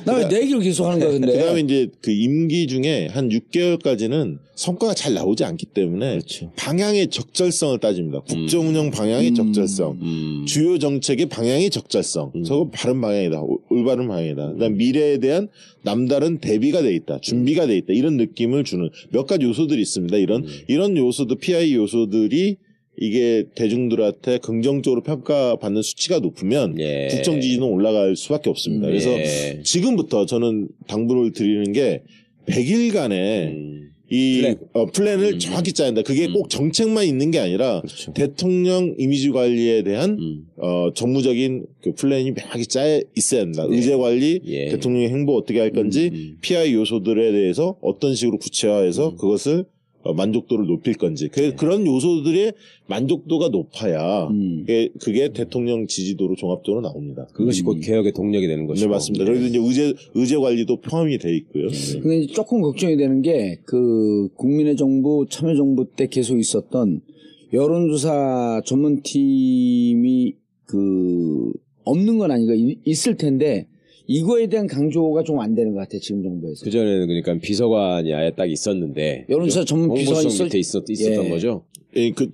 나 왜 내 얘기를 계속 하는 거야, 근데. 그 다음에 이제 그 임기 중에 한 6개월까지는 성과가 잘 나오지 않기 때문에 방향의 적절성을 따집니다. 국정운영 방향의 적절성, 주요 정책의 방향의 적절성. 저거 바른 방향이다. 올바른 방향이다. 그다음 미래에 대한 남다른 대비가 돼 있다. 준비가 돼 있다. 이런 느낌을 주는 몇 가지 요소들이 있습니다. 이런 요소도 PI 요소들이 이게 대중들한테 긍정적으로 평가받는 수치가 높으면 국정 지지는 올라갈 수밖에 없습니다. 그래서 지금부터 저는 당부를 드리는 게 100일간의 이 플랜을 정확히 짜야 한다. 그게 꼭 정책만 있는 게 아니라 대통령 이미지 관리에 대한 정무적인 그 플랜이 명확히 짜 있어야 한다. 의제 관리, 대통령의 행보 어떻게 할 건지, PI 요소들에 대해서 어떤 식으로 구체화해서 그것을 만족도를 높일 건지. 그런 요소들의 만족도가 높아야 그게 대통령 지지도로 종합적으로 나옵니다. 그것이 곧 개혁의 동력이 되는 것이고. 네, 맞습니다. 그래서 이제 의제 관리도 포함이 돼 있고요. 근데 조금 걱정이 되는 게 그 국민의 정부, 참여정부 때 계속 있었던 여론조사 전문팀이 없는 건 아니고 있을 텐데 이거에 대한 강조가 좀 안 되는 것 같아요, 지금 정부에서. 그전에는 그러니까 비서관이 아예 딱 있었는데. 여론조사 전문 비서관이 밑에 있었던 거죠?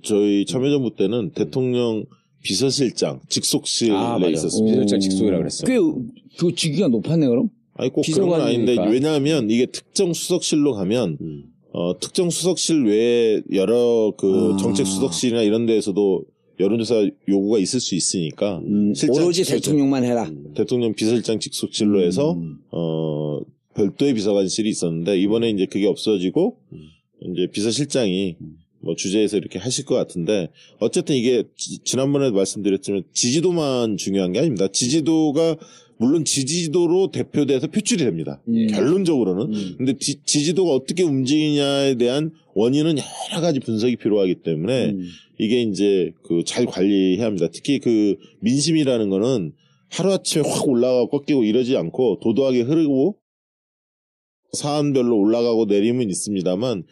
저희 참여정부 때는 대통령 비서실장 직속실에 있었습니다. 비서실장 직속이라고 그랬어요. 그 직위가 높았네, 그럼? 아니, 꼭 그런 건 아닌데, 왜냐하면 이게 특정 수석실로 가면, 특정 수석실 외에 여러 정책 수석실이나 이런 데에서도 여론조사 요구가 있을 수 있으니까 오로지 대통령만 해라. 대통령 비서실장 직속실로 해서 별도의 비서관실이 있었는데 이번에 이제 그게 없어지고 이제 비서실장이 뭐 주재해서 이렇게 하실 것 같은데 어쨌든 이게 지난번에 말씀드렸지만 지지도만 중요한 게 아닙니다. 지지도가 물론 지지도로 대표돼서 표출이 됩니다. 결론적으로는. 근데 지지도가 어떻게 움직이냐에 대한 원인은 여러 가지 분석이 필요하기 때문에 이게 이제 잘 관리해야 합니다. 특히 민심이라는 거는 하루아침에 확 올라가고 꺾이고 이러지 않고 도도하게 흐르고 사안별로 올라가고 내림은 있습니다만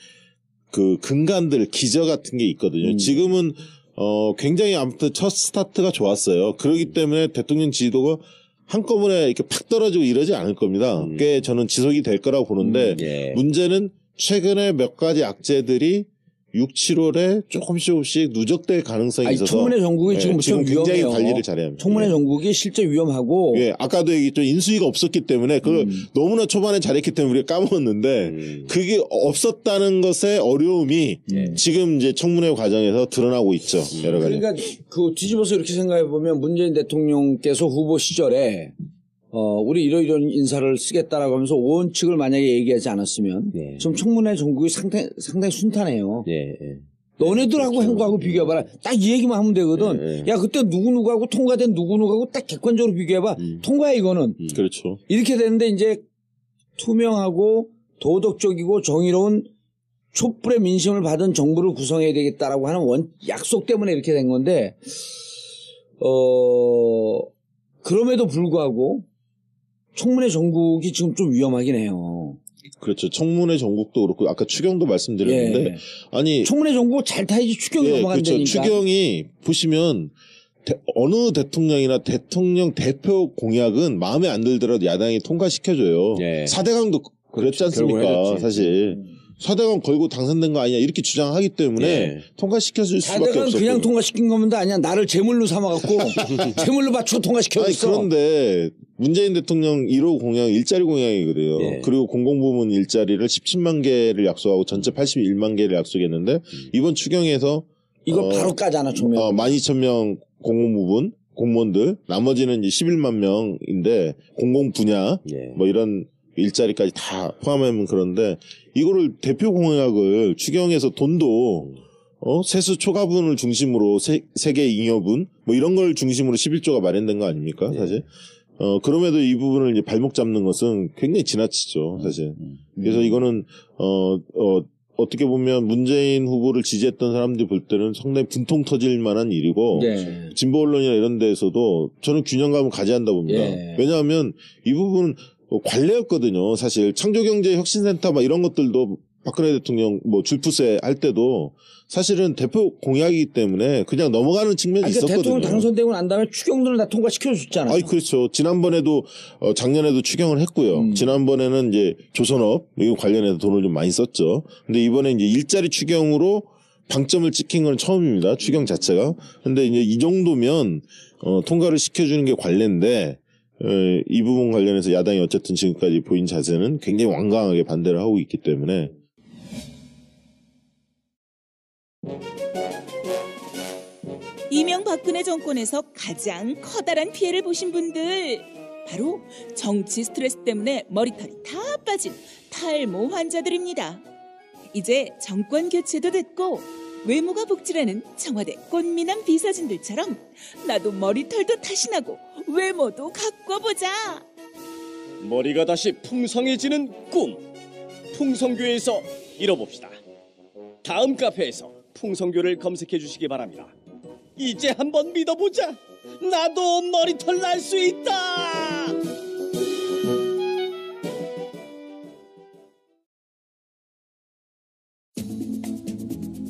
근간들 기저 같은 게 있거든요. 지금은 굉장히 아무튼 첫 스타트가 좋았어요. 그렇기 때문에 대통령 지지도가 한꺼번에 이렇게 팍 떨어지고 이러지 않을 겁니다. 꽤 저는 지속이 될 거라고 보는데 예. 문제는 최근에 몇 가지 악재들이 6, 7월에 조금씩 누적될 가능성이 있어서 청문회 전국이 지금 굉장히 위험해요. 관리를 잘해야 합니다. 청문회 전국이 실제 위험하고 아까도 얘기했죠. 인수위가 없었기 때문에 그걸 너무나 초반에 잘했기 때문에 우리가 까먹었는데 그게 없었다는 것의 어려움이 지금 이제 청문회 과정에서 드러나고 있죠. 여러 가지. 그러니까 그 뒤집어서 이렇게 생각해 보면 문재인 대통령께서 후보 시절에 우리 이런 인사를 쓰겠다라고 하면서 원칙을 만약에 얘기하지 않았으면 지금 청문회 전국이 상당히 순탄해요. 너네들하고 한 거하고 비교해봐라. 딱 이 얘기만 하면 되거든. 야 그때 누구누구하고 통과된 누구누구하고 딱 객관적으로 비교해봐. 통과야 이거는. 그렇죠. 이렇게 되는데 이제 투명하고 도덕적이고 정의로운 촛불의 민심을 받은 정부를 구성해야 되겠다라고 하는 약속 때문에 이렇게 된 건데 그럼에도 불구하고 청문회 전국이 지금 좀 위험하긴 해요. 그렇죠. 청문회 전국도 그렇고 아까 추경도 말씀드렸는데 아니 청문회 전국 잘 타야지 추경이 넘어간다니까. 그렇죠. 추경이 보시면 어느 대통령이나 대통령 대표 공약은 마음에 안 들더라도 야당이 통과시켜줘요. 4대강도 그랬지 않습니까? 사실 4대강 걸고 당선된 거 아니냐 이렇게 주장하기 때문에 통과시켜줄 수밖에 없었거든요. 4대강 그냥 통과시킨 겁니다. 아니야 나를 제물로 삼아갖고 제물로 맞추고 통과시켜줬어. 그런데 문재인 대통령 1호 공약 일자리 공약이거든요. 그리고 공공부문 일자리를 17만 개를 약속하고 전체 81만 개를 약속했는데 이번 추경에서 이거 바로 까잖아 조명. 12,000명 공공부문 공무원들 나머지는 이제 11만 명인데 공공 분야 뭐 이런 일자리까지 다 포함하면 그런데 이거를 대표 공약을 추경해서 돈도 세수 초과분을 중심으로 세계 잉여분 뭐 이런 걸 중심으로 11조가 마련된 거 아닙니까 사실. 그럼에도 이 부분을 이제 발목 잡는 것은 굉장히 지나치죠 사실. 그래서 이거는 어떻게 보면 문재인 후보를 지지했던 사람들이 볼 때는 상당히 분통 터질 만한 일이고 진보 언론이나 이런 데에서도 저는 균형감을 가져야 한다 봅니다. 왜냐하면 이 부분은 관례였거든요. 사실 창조경제혁신센터 막 이런 것들도 박근혜 대통령 뭐 줄푸세 할 때도 사실은 대표 공약이기 때문에 그냥 넘어가는 측면이 있었거든요. 대통령 당선되고 난 다음에 추경들은 다 통과시켜줬잖아요. 그렇죠. 지난번에도 작년에도 추경을 했고요. 지난번에는 이제 조선업 이거 관련해서 돈을 좀 많이 썼죠. 근데 이번에 이제 일자리 추경으로 방점을 찍힌 건 처음입니다. 추경 자체가. 근데 이제 이 정도면 통과를 시켜주는 게 관례인데 이 부분 관련해서 야당이 어쨌든 지금까지 보인 자세는 굉장히 완강하게 반대를 하고 있기 때문에 이명박근혜 정권에서 가장 커다란 피해를 보신 분들 바로 정치 스트레스 때문에 머리털이 다 빠진 탈모 환자들입니다. 이제 정권 교체도 됐고 외모가 복지라는 청와대 꽃미남 비서진들처럼 나도 머리털도 다시 나고 외모도 가꿔보자. 머리가 다시 풍성해지는 꿈. 풍성교에서 이뤄봅시다. 다음 카페에서 풍성교를 검색해 주시기 바랍니다. 이제 한번 믿어보자. 나도 머리털 날 수 있다.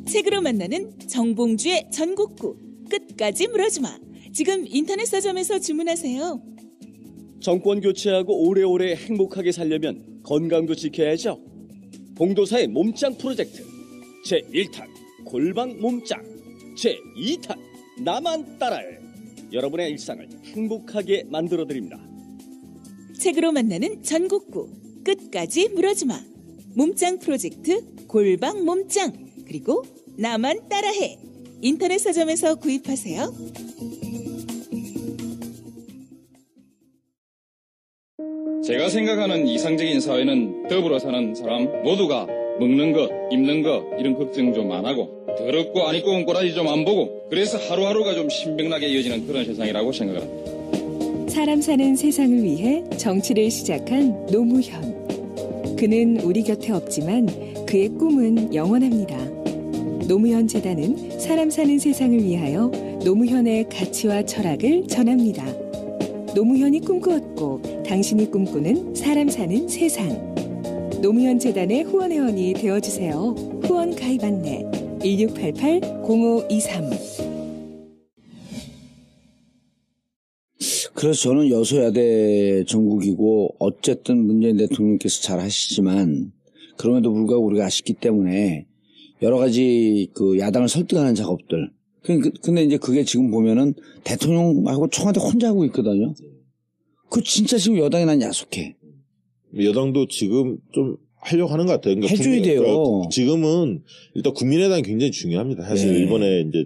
책으로 만나는 정봉주의 전국구 끝까지 물어주마. 지금 인터넷 서점에서 주문하세요. 정권 교체하고 오래오래 행복하게 살려면 건강도 지켜야죠. 봉도사의 몸짱 프로젝트 제1탄 골방 몸짱, 제2탄 나만 따라해. 여러분의 일상을 행복하게 만들어드립니다. 책으로 만나는 전국구 끝까지 물어주마. 몸짱 프로젝트 골방 몸짱 그리고 나만 따라해. 인터넷 서점에서 구입하세요. 제가 생각하는 이상적인 사회는 더불어 사는 사람 모두가 먹는 것, 입는 것 이런 걱정 좀 안 하고 더럽고 안 입고 온 꼬라지 좀 안 보고 그래서 하루하루가 좀 신명나게 이어지는 그런 세상이라고 생각을 합니다. 사람 사는 세상을 위해 정치를 시작한 노무현. 그는 우리 곁에 없지만 그의 꿈은 영원합니다. 노무현 재단은 사람 사는 세상을 위하여 노무현의 가치와 철학을 전합니다. 노무현이 꿈꾸었고 당신이 꿈꾸는 사람 사는 세상. 노무현 재단의 후원회원이 되어주세요. 후원 가입 안내 1688-0523 그래서 저는 여소야대 전국이고 어쨌든 문재인 대통령께서 잘 하시지만 그럼에도 불구하고 우리가 아쉽기 때문에 여러 가지 그 야당을 설득하는 작업들. 근데 이제 그게 지금 보면은 대통령하고 청와대 혼자 하고 있거든요. 그 진짜 지금 여당이 난 야속해. 여당도 지금 좀 하려고 하는 것 같아요. 그러니까 해줘야 돼요. 그러니까 지금은 일단 국민의당이 굉장히 중요합니다. 사실 이번에 이제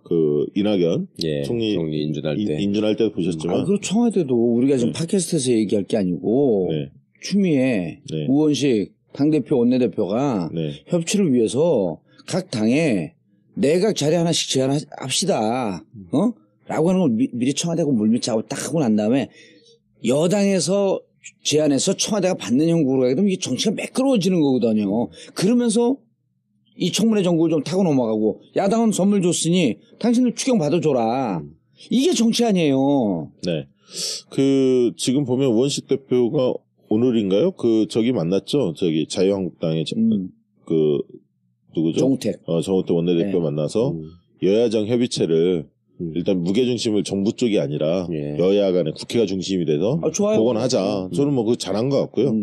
그 이낙연 총리 인준할 때 보셨지만. 그리고 청와대도 우리가 지금 팟캐스트에서 얘기할 게 아니고 추미애, 우원식 당대표 원내대표가 협치를 위해서 각 당에 내각 자리 하나씩 제안합시다. 라고 하는 걸 미리 청와대하고 물밑하고 딱 하고 난 다음에 여당에서 제안해서 청와대가 받는 형국으로 가게 되면 이게 정치가 매끄러워지는 거거든요. 그러면서 이 청문회 정국을 좀 타고 넘어가고 야당은 선물 줬으니 당신들 추경 받아줘라. 이게 정치 아니에요. 네. 그 지금 보면 우원식 대표가 오늘인가요? 그 저기 만났죠. 저기 자유한국당의 그 누구죠? 정우택. 정우택 원내대표 만나서 여야정 협의체를 일단 무게중심을 정부 쪽이 아니라 여야 간에 국회가 중심이 돼서 복원하자. 저는 뭐 그 잘한 것 같고요.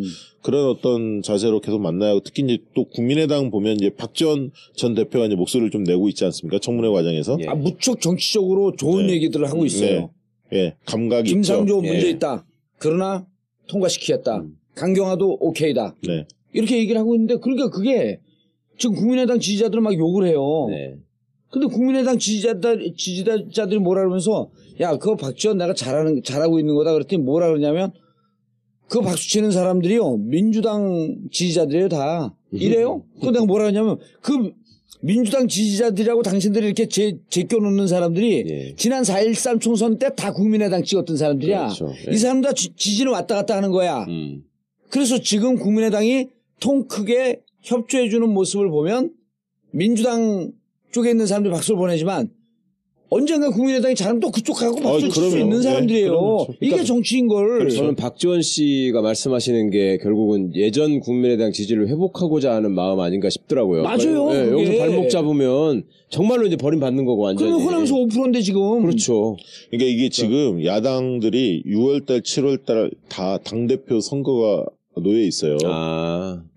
그런 어떤 자세로 계속 만나야 하고 특히 이제 또 국민의당 보면 이제 박지원 전 대표가 이제 목소리를 좀 내고 있지 않습니까? 청문회 과정에서. 무척 정치적으로 좋은 얘기들을 하고 있어요. 감각이 김상조 있죠. 문제 있다. 그러나 통과시키겠다. 강경화도 오케이다. 이렇게 얘기를 하고 있는데 그러니까 그게 지금 국민의당 지지자들은 막 욕을 해요. 근데 국민의당 지지자들이 뭐라 그러면서 야 그거 박지원 내가 잘하고 있는 거다 그랬더니 뭐라 그러냐면 그 박수 치는 사람들이요 민주당 지지자들이에요 다 이래요. 그거 내가 뭐라 그러냐면 그 민주당 지지자들이라고 당신들이 이렇게 제껴놓는 사람들이 지난 4.13 총선 때 다 국민의당 찍었던 사람들이야. 그렇죠. 이 사람들 다 지지는 왔다 갔다 하는 거야. 그래서 지금 국민의당이 통 크게 협조해주는 모습을 보면 민주당 쪽에 있는 사람들이 박수를 보내지만 언젠가 국민의당이 잘하면 또 그쪽 가고 박수를 칠 수 있는 사람들이에요. 이게 정치인 걸. 저는 박지원 씨가 말씀하시는 게 결국은 예전 국민의당 지지를 회복하고자 하는 마음 아닌가 싶더라고요. 맞아요. 여기서 발목 잡으면 정말로 이제 버림받는 거고 완전히. 그러면 호남에서 5%인데 지금. 그렇죠. 그러니까 이게 지금 야당들이 6월달, 7월달 다 당대표 선거가 놓여 있어요.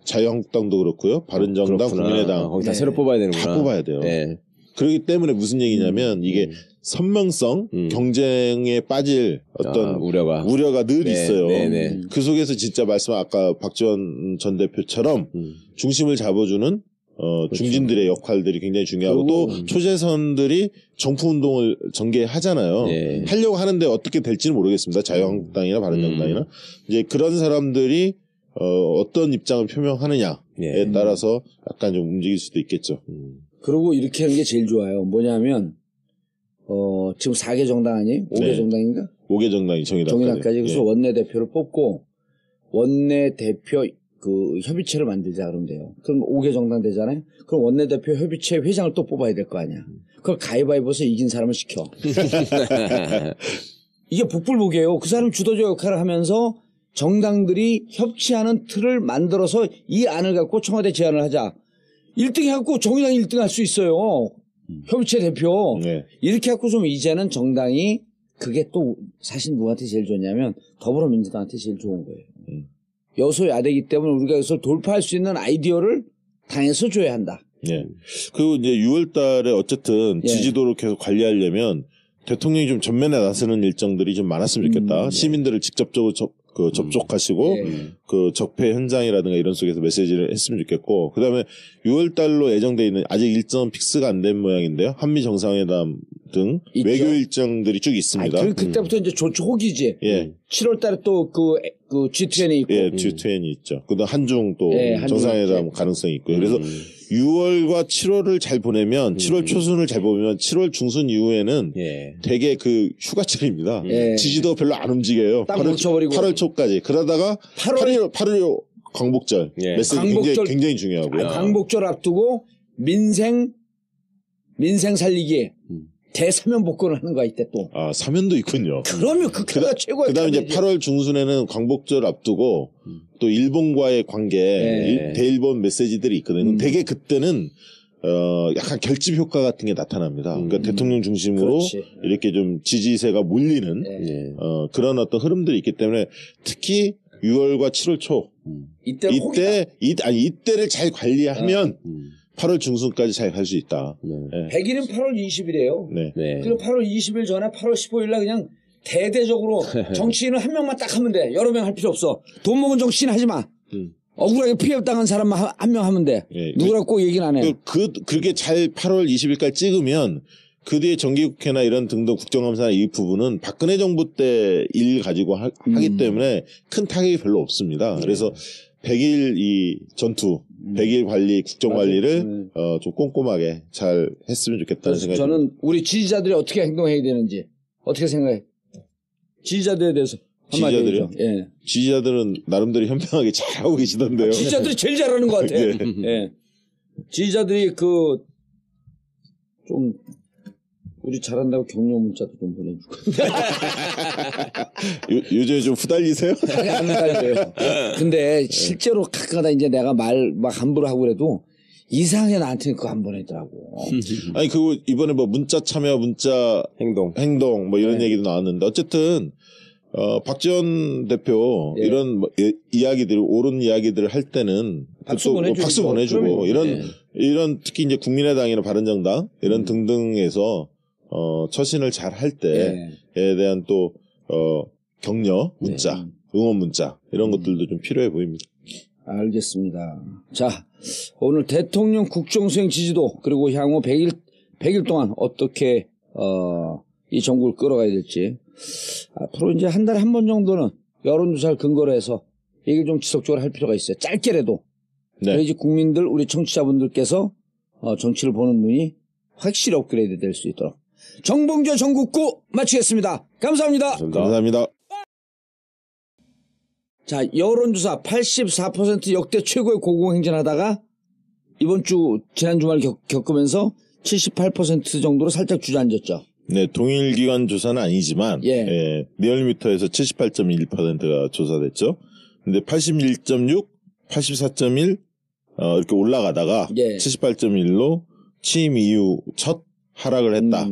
자유한국당도 그렇고요. 바른정당, 국민의당. 거기 다 새로 뽑아야 되는구나. 다 뽑아야 돼요. 그렇기 때문에 무슨 얘기냐면 이게 선명성, 경쟁에 빠질 어떤 우려가 늘 있어요. 그 속에서 진짜 아까 박지원 전 대표처럼 중심을 잡아주는 중진들의 역할들이 굉장히 중요하고 또 초재선들이 정부운동을 전개하잖아요. 하려고 하는데 어떻게 될지는 모르겠습니다. 자유한국당이나 바른정당이나 이제 그런 사람들이 어떤 입장을 표명하느냐에 따라서 약간 좀 움직일 수도 있겠죠. 그리고 이렇게 하는 게 제일 좋아요. 뭐냐면 지금 4개 정당 아니에요? 5개 정당인가? 5개 정당이 정의당까지. 그래서 원내대표를 뽑고 원내대표 그 협의체를 만들자 그러면 돼요. 그럼 5개 정당 되잖아요. 그럼 원내대표 협의체 회장을 또 뽑아야 될 거 아니야. 그걸 가위바위보에서 이긴 사람을 시켜. 이게 복불복이에요. 그 사람 주도적 역할을 하면서 정당들이 협치하는 틀을 만들어서 이 안을 갖고 청와대 제안을 하자. 1등 해갖고 정의당이 1등 할 수 있어요. 협의체 대표. 이렇게 해갖고 좀 이제는 정당이 그게 또 사실 누구한테 제일 좋냐면 더불어민주당한테 제일 좋은 거예요. 여소야대이기 때문에 우리가 이것을 돌파할 수 있는 아이디어를 당에서 줘야 한다. 그리고 이제 6월 달에 어쨌든 지지도를 계속 관리하려면 대통령이 좀 전면에 나서는 일정들이 좀 많았으면 좋겠다. 시민들을 직접적으로 접촉하시고 그 적폐 현장이라든가 이런 속에서 메시지를 했으면 좋겠고 그다음에 6월 달로 예정돼 있는 아직 일정은 픽스가 안 된 모양인데요. 한미 정상회담 등 있죠. 외교 일정들이 쭉 있습니다. 그때부터 이제 조초기지. 7월 달에 또 그 G20이 있고. G20이 있죠. 그다음 한중 또 정상회담 가능성이 있고요. 그래서 6월과 7월을 잘 보내면 7월 초순을 잘 보면 7월 중순 이후에는 되게 그 휴가철입니다. 지지도 별로 안 움직여요. 8월 초까지. 그러다가 8월 광복절 메시지 굉장히 중요하고요. 광복절 앞두고 민생 살리기 대사면 복권을 하는 거야 이때 또. 사면도 있군요. 그러면 그때가 최고야. 그다음에 이제 8월 중순에는 광복절 앞두고 또 일본과의 관계, 대일본 메시지들이 있거든요. 되게 그때는 약간 결집 효과 같은 게 나타납니다. 그러니까 대통령 중심으로 그렇지. 이렇게 좀 지지세가 몰리는 그런 어떤 흐름들이 있기 때문에 특히 6월과 7월 초 이때를 잘 관리하면 8월 중순까지 잘 갈 수 있다. 100일은 8월 20일이에요. 네. 그리고 8월 20일 전에 8월 15일 날 그냥 대대적으로 정치인은 한 명만 딱 하면 돼. 여러 명 할 필요 없어. 돈 먹은 정치인 하지 마. 억울하게 피해당한 사람만 한 명 하면 돼. 누구라고 꼭 얘기는 안 해. 그렇게 잘 8월 20일까지 찍으면 그 뒤에 정기국회나 이런 등등 국정감사나 이 부분은 박근혜 정부 때 일 가지고 하기 때문에 큰 타격이 별로 없습니다. 그래서 100일 이 전투, 100일 관리, 국정관리를 좀 꼼꼼하게 잘 했으면 좋겠다는 생각이 듭니다. 저는 우리 지지자들이 어떻게 행동해야 되는지 어떻게 생각해? 지지자들에 대해서 한마디 지지자들이요? 해줘. 예. 지지자들은 나름대로 현명하게 잘하고 계시던데요. 지지자들이 제일 잘하는 것 같아. 예. 지지자들이 좀 우리 잘한다고 격려 문자도 좀 보내주고. 요즘에 좀 후달리세요? 안 달려요. 근데 실제로 가끔가다 이제 내가 말 막 함부로 하고 그래도 이상하게 나한테 그거 안 보내더라고. 아니 그리고 이번에 뭐 문자 참여, 문자 행동 뭐 이런 얘기도 나왔는데 어쨌든 박지원 대표 이런 뭐 이야기들 옳은 이야기들을 할 때는 박수 보내주고 이런 특히 이제 국민의당이나 바른정당 이런 등등에서 처신을 잘 할 때에 대한 또 격려 문자, 응원 문자 이런 것들도 좀 필요해 보입니다. 알겠습니다. 자, 오늘 대통령 국정수행 지지도 그리고 향후 100일 동안 어떻게 이 정부를 끌어가야 될지 앞으로 이제 한 달에 한 번 정도는 여론조사를 근거로 해서 얘기를 좀 지속적으로 할 필요가 있어요. 짧게라도. 그래야지 국민들, 우리 청취자분들께서 정치를 보는 눈이 확실히 업그레이드 될 수 있도록. 정봉주 전국구 마치겠습니다. 감사합니다. 감사합니다. 자, 여론조사 84% 역대 최고의 고공행진하다가 이번 주 지난 주말 겪으면서 78% 정도로 살짝 주저앉았죠. 네, 동일기관 조사는 아니지만 리얼미터에서 78.1%가 조사됐죠. 근데 81.6, 84.1 이렇게 올라가다가 78.1로 취임 이후 첫 하락을 했다.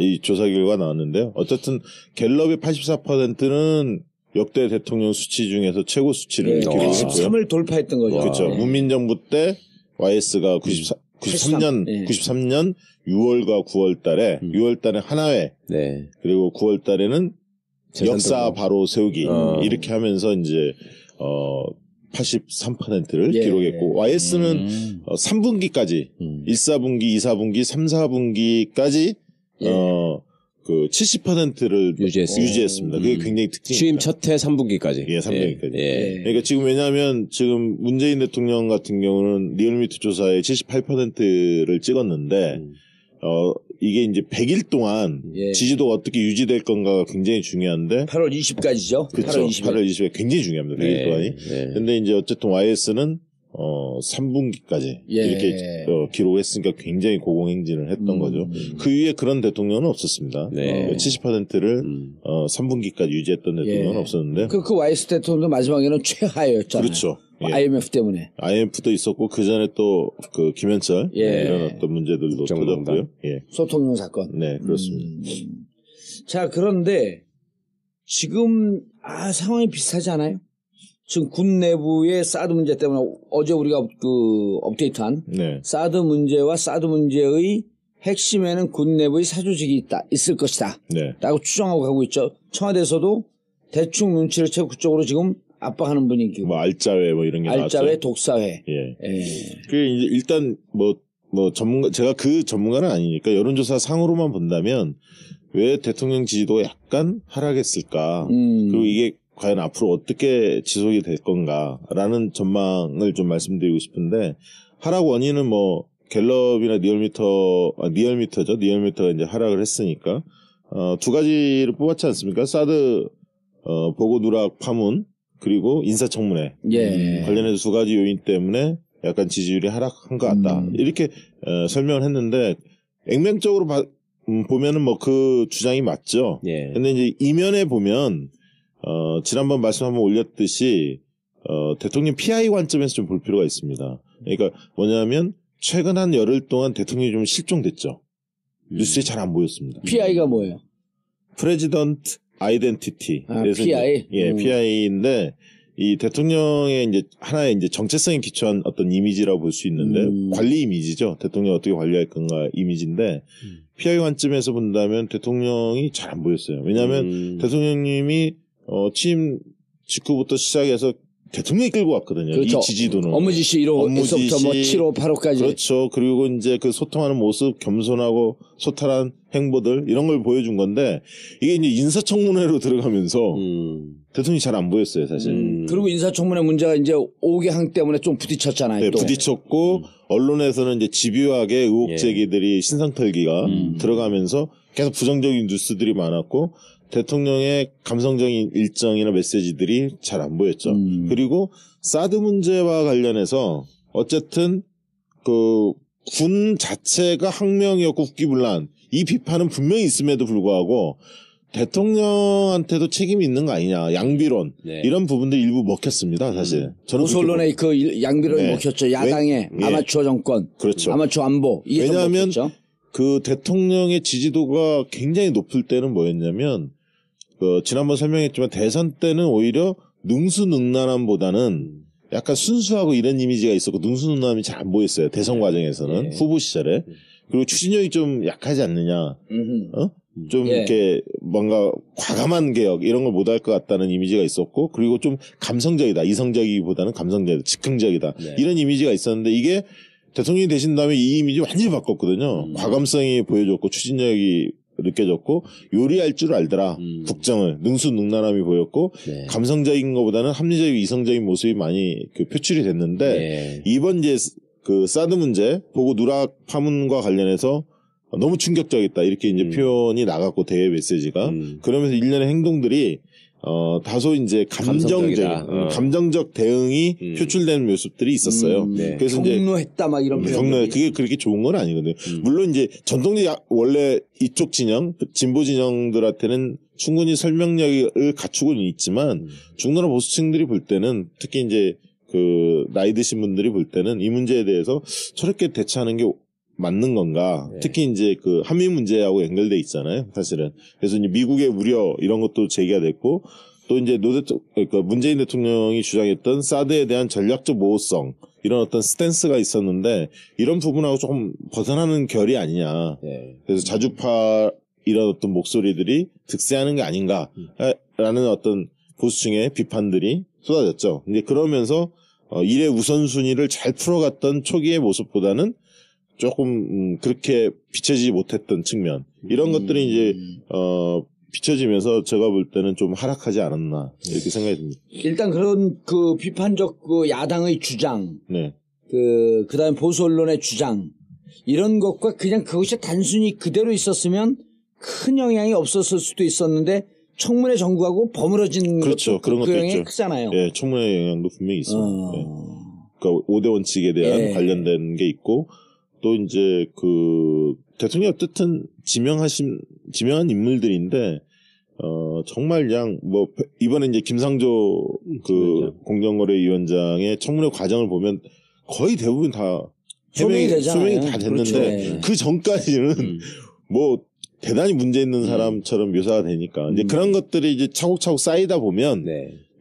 이 조사 결과가 나왔는데요. 어쨌든 갤럽의 84%는 역대 대통령 수치 중에서 최고 수치를 기록했고요. 83을 돌파했던 거죠. 그렇죠. 문민정부 때 YS가 93년 6월과 9월 달에 6월 달에 하나회 그리고 9월 달에는 역사 바로 세우기 이렇게 하면서 이제 83%를 기록했고 YS는 3분기까지 1, 4분기, 2, 4분기, 3, 4분기까지 그 70%를 유지했습니다. 그게 굉장히 특징입니다. 취임 첫해 3분기까지. 3분기까지. 그러니까 지금 왜냐하면 지금 문재인 대통령 같은 경우는 리얼미터 조사에 78%를 찍었는데 이게 이제 100일 동안 지지도가 어떻게 유지될 건가가 굉장히 중요한데 8월 20까지죠. 그렇죠. 8월 20일 굉장히 중요합니다. 100일 동안이. 근데 이제 어쨌든 YS는 3분기까지 이렇게 기록했으니까 굉장히 고공행진을 했던 거죠. 그 위에 그런 대통령은 없었습니다. 70%를 3분기까지 유지했던 대통령은 없었는데 그 YS 대통령도 마지막에는 최하였잖아요. 그렇죠. IMF 때문에. IMF도 있었고 그 전에 또 그 김현철 이런 어떤 문제들도 터졌고요. 소통용 사건. 네, 그렇습니다. 자, 그런데 지금 상황이 비슷하지 않아요? 지금 군 내부의 사드 문제 때문에 어제 우리가 그 업데이트한 사드 문제와 사드 문제의 핵심에는 군 내부의 사조직이 있을 것이다. 라고 추정하고 가고 있죠. 청와대에서도 대충 눈치를 채고 그쪽으로 지금 압박하는 분위기고. 뭐 알짜회 뭐 이런 게 나왔죠. 알짜회, 독사회. 그 이제 일단 뭐 제가 그 전문가는 아니니까 여론조사 상으로만 본다면 왜 대통령 지지도가 약간 하락했을까? 그리고 이게 과연 앞으로 어떻게 지속이 될 건가라는 전망을 좀 말씀드리고 싶은데 하락 원인은 뭐 갤럽이나 리얼미터죠. 리얼미터가 이제 하락을 했으니까 두 가지를 뽑았지 않습니까? 사드 보고 누락 파문 그리고 인사청문회 관련해서 두 가지 요인 때문에 약간 지지율이 하락한 것 같다. 이렇게 설명을 했는데 액면적으로 보면은 뭐 그 주장이 맞죠. 근데 이제 이면에 보면 지난번 말씀 한번 올렸듯이 대통령 PI 관점에서 좀 볼 필요가 있습니다. 그러니까 뭐냐면 최근 한 열흘 동안 대통령이 좀 실종됐죠. 뉴스에 잘 안 보였습니다. PI가 뭐예요? President Identity. 그래서 PI? 이제, PI인데 이 대통령의 이제 하나의 이제 정체성에 기초한 어떤 이미지라고 볼 수 있는데 관리 이미지죠. 대통령 어떻게 관리할 건가 이미지인데 PI 관점에서 본다면 대통령이 잘 안 보였어요. 왜냐하면 대통령님이 취임 직후부터 시작해서 대통령이 끌고 왔거든요. 그렇죠. 이 지지도는. 업무지시 1호에서부터 뭐 7호, 8호까지. 그렇죠. 그리고 이제 그 소통하는 모습, 겸손하고 소탈한 행보들 이런 걸 보여준 건데 이게 이제 인사청문회로 들어가면서 대통령이 잘 안 보였어요, 사실. 그리고 인사청문회 문제가 이제 5개항 때문에 좀 부딪혔잖아요. 네, 또. 부딪혔고 언론에서는 이제 집요하게 의혹 제기들이 신상털기가 들어가면서 계속 부정적인 뉴스들이 많았고 대통령의 감성적인 일정이나 메시지들이 잘 안 보였죠. 그리고 사드 문제와 관련해서 어쨌든 그 군 자체가 항명이었고 국기문란 이 비판은 분명히 있음에도 불구하고 대통령한테도 책임이 있는 거 아니냐. 양비론. 네. 이런 부분들이 일부 먹혔습니다, 사실. 보수 언론의 그 양비론이 네. 먹혔죠. 야당의 아마추어 정권. 그렇죠. 아마추어 안보. 이게 왜냐하면 먹혔죠. 그 대통령의 지지도가 굉장히 높을 때는 뭐였냐면 지난번 설명했지만 대선 때는 오히려 능수능란함보다는 약간 순수하고 이런 이미지가 있었고 능수능란함이 잘 안 보였어요. 대선 과정에서는 후보 시절에. 그리고 추진력이 좀 약하지 않느냐. 좀 이렇게 뭔가 과감한 개혁 이런 걸 못할 것 같다는 이미지가 있었고 그리고 좀 감성적이다. 이성적이기보다는 감성적이다. 즉흥적이다. 이런 이미지가 있었는데 이게 대통령이 되신 다음에 이 이미지 완전히 바꿨거든요. 과감성이 보여줬고 추진력이 느껴졌고 요리할 줄 알더라. 국정을 능수능란함이 보였고 감성적인 것보다는 합리적이고 이성적인 모습이 많이 표출이 됐는데 이번 이제 그 사드 문제 보고 누락 파문과 관련해서 너무 충격적이다 이렇게 이제 표현이 나갔고 대외 메시지가 그러면서 일련의 행동들이 다소 이제 감정적 대응이 표출되는 모습들이 있었어요. 그래서 경로했다 막 이런 경로 그게 그렇게 좋은 건 아니거든요. 물론 이제 전통적 원래 이쪽 진영 진보 진영들한테는 충분히 설명력을 갖추고는 있지만 중도나 보수층들이 볼 때는 특히 이제 그 나이 드신 분들이 볼 때는 이 문제에 대해서 저렇게 대처하는 게 맞는 건가? 특히 이제 그 한미 문제하고 연결돼 있잖아요, 사실은. 그래서 이제 미국의 우려 이런 것도 제기가 됐고 또 이제 그러니까 문재인 대통령이 주장했던 사드에 대한 전략적 모호성 이런 어떤 스탠스가 있었는데 이런 부분하고 조금 벗어나는 결이 아니냐. 그래서 자주파 이런 어떤 목소리들이 득세하는 게 아닌가라는 어떤 보수층의 비판들이 쏟아졌죠. 이제 그러면서 일의 우선순위를 잘 풀어갔던 초기의 모습보다는 조금 그렇게 비춰지지 못했던 측면 이런 것들이 이제 비춰지면서 제가 볼 때는 좀 하락하지 않았나 이렇게 생각이 듭니다. 일단 그런 그 비판적 그 야당의 주장, 그다음 보수 언론의 주장 이런 것과 그냥 그것이 단순히 그대로 있었으면 큰 영향이 없었을 수도 있었는데 청문회 전국하고 버무러진 그렇죠. 것도 그런 것도 그 영향이 있죠. 크잖아요. 예, 청문회 영향도 분명히 있어요. 그러니까 5대 원칙에 대한 관련된 게 있고 또 이제 그 대통령 어쨌든 지명한 인물들인데 정말 그냥 뭐 이번에 이제 김상조 그 공정거래위원장의 청문회 과정을 보면 거의 대부분 다 소명이 다 됐는데 그렇죠. 그 전까지는 뭐 대단히 문제 있는 사람처럼 묘사가 되니까 이제 그런 것들이 이제 차곡차곡 쌓이다 보면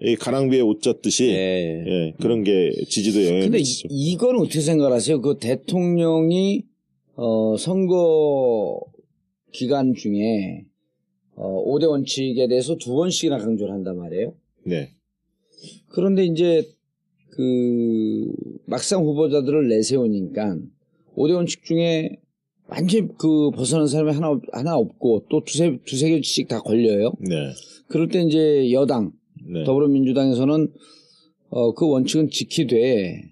이 가랑비에 옷 젖듯이 그런 게 지지도 영향을 미치죠. 근데 이건 어떻게 생각하세요? 그 대통령이 선거 기간 중에 5대 원칙에 대해서 2번씩이나 강조를 한단 말이에요. 그런데 이제 그 막상 후보자들을 내세우니까 5대 원칙 중에 완전히 그 벗어난 사람이 하나 없고 또 두세 개씩 다 걸려요. 그럴 때 이제 여당 더불어민주당에서는 그 원칙은 지키되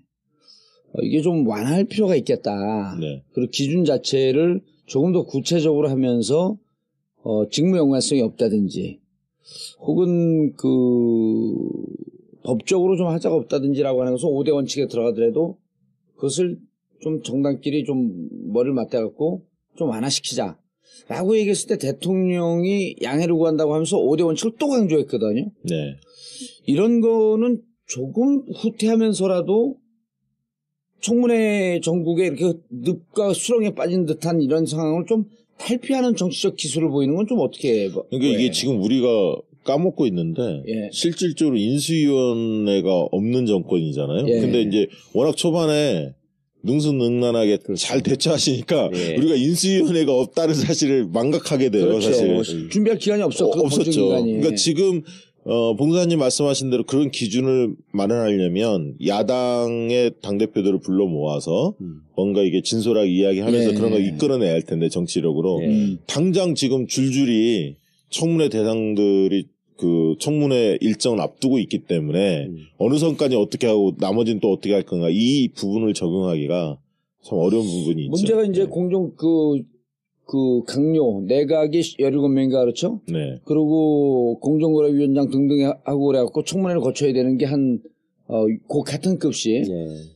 이게 좀 완화할 필요가 있겠다. 그리고 기준 자체를 조금 더 구체적으로 하면서 직무 연관성이 없다든지 혹은 그 법적으로 좀 하자가 없다든지라고 하는 것은 5대 원칙에 들어가더라도 그것을 좀 정당끼리 좀 머리를 맞대갖고 좀 완화시키자라고 얘기했을 때 대통령이 양해를 구한다고 하면서 5대 원칙을 또 강조했거든요. 이런 거는 조금 후퇴하면서라도 청문회 전국에 이렇게 늪과 수렁에 빠진 듯한 이런 상황을 좀 탈피하는 정치적 기술을 보이는 건 좀 어떻게 그러니까 이게 지금 우리가 까먹고 있는데 예. 실질적으로 인수위원회가 없는 정권이잖아요. 예. 근데 이제 워낙 초반에 능수능란하게 잘 대처하시니까 예. 우리가 인수위원회가 없다는 사실을 망각하게 돼요. 그렇죠. 사실 준비할 기간이 없었죠. 그러니까 지금 봉사님 말씀하신 대로 그런 기준을 마련하려면 야당의 당대표들을 불러 모아서 뭔가 이게 진솔하게 이야기하면서 예. 그런 걸 이끌어내야 할 텐데 정치력으로 당장 지금 줄줄이 청문회 대상들이 그 청문회 일정을 앞두고 있기 때문에 어느 선까지 어떻게 하고 나머지는 또 어떻게 할 건가 이 부분을 적용하기가 참 어려운 부분이 있죠. 문제가 이제 공정 그 강요 내각이 17명인가 그렇죠? 네. 그리고 공정거래위원장 등등 하고 그래갖고 청문회를 거쳐야 되는 게 그 같은 급씩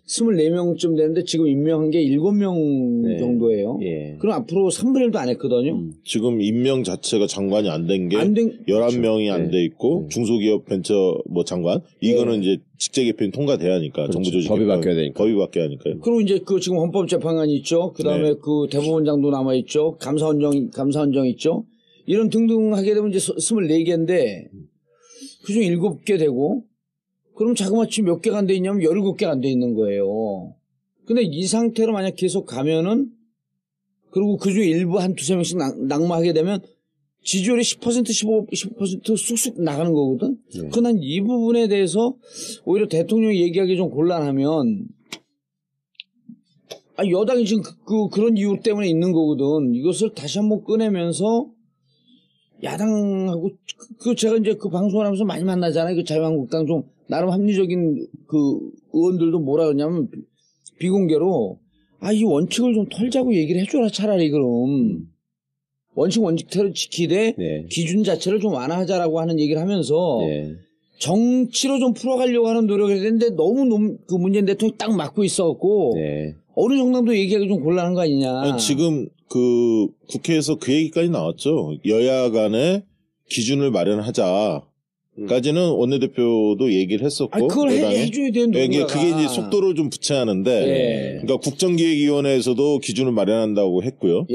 24명쯤 되는데 지금 임명한 게 7명 정도예요. 예. 그럼 앞으로 3분의 1도 안 했거든요. 지금 임명 자체가 장관이 안 된 게 11명이 그렇죠. 안 돼 있고 중소기업 벤처 뭐 장관 이거는 이제 직제 개편이 통과돼야 하니까 그렇죠. 정부 조직 법이 바뀌어야 되니까. 법이 바뀌어야 하니까요. 그리고 이제 그 지금 헌법재판관이 있죠. 그 다음에 그 대법원장도 남아있죠. 감사원장 있죠. 이런 등등 하게 되면 이제 24개인데 그중 7개 되고 그럼 자그마치 몇 개가 안 돼 있냐면 17개가 안 돼 있는 거예요. 근데 이 상태로 만약 계속 가면은 그리고 그중에 일부 한 두세 명씩 낙마하게 되면 지지율이 10% 15% 쑥쑥 나가는 거거든. 그난 이 부분에 대해서 오히려 대통령이 얘기하기 좀 곤란하면 여당이 지금 그런 이유 때문에 있는 거거든. 이것을 다시 한번 꺼내면서 야당하고 제가 이제 그 방송을 하면서 많이 만나잖아요. 그 자유한국당 좀 나름 합리적인 그 의원들도 뭐라 그러냐면 비공개로 이 원칙을 좀 털자고 얘기를 해줘라 차라리 그럼. 원칙대로 지키되 기준 자체를 좀 완화하자라고 하는 얘기를 하면서 정치로 좀 풀어가려고 하는 노력을 했는데 너무 그 문재인 대통령이 딱 막고 있어갖고 어느 정당도 얘기하기 좀 곤란한 거 아니냐. 아니, 지금 그 국회에서 그 얘기까지 나왔죠. 여야 간에 기준을 마련하자. 까지는 원내대표도 얘기를 했었고. 그걸 해줘야 되는데. 그게 이제 속도를 좀 붙여야 하는데. 그러니까 국정기획위원회에서도 기준을 마련한다고 했고요.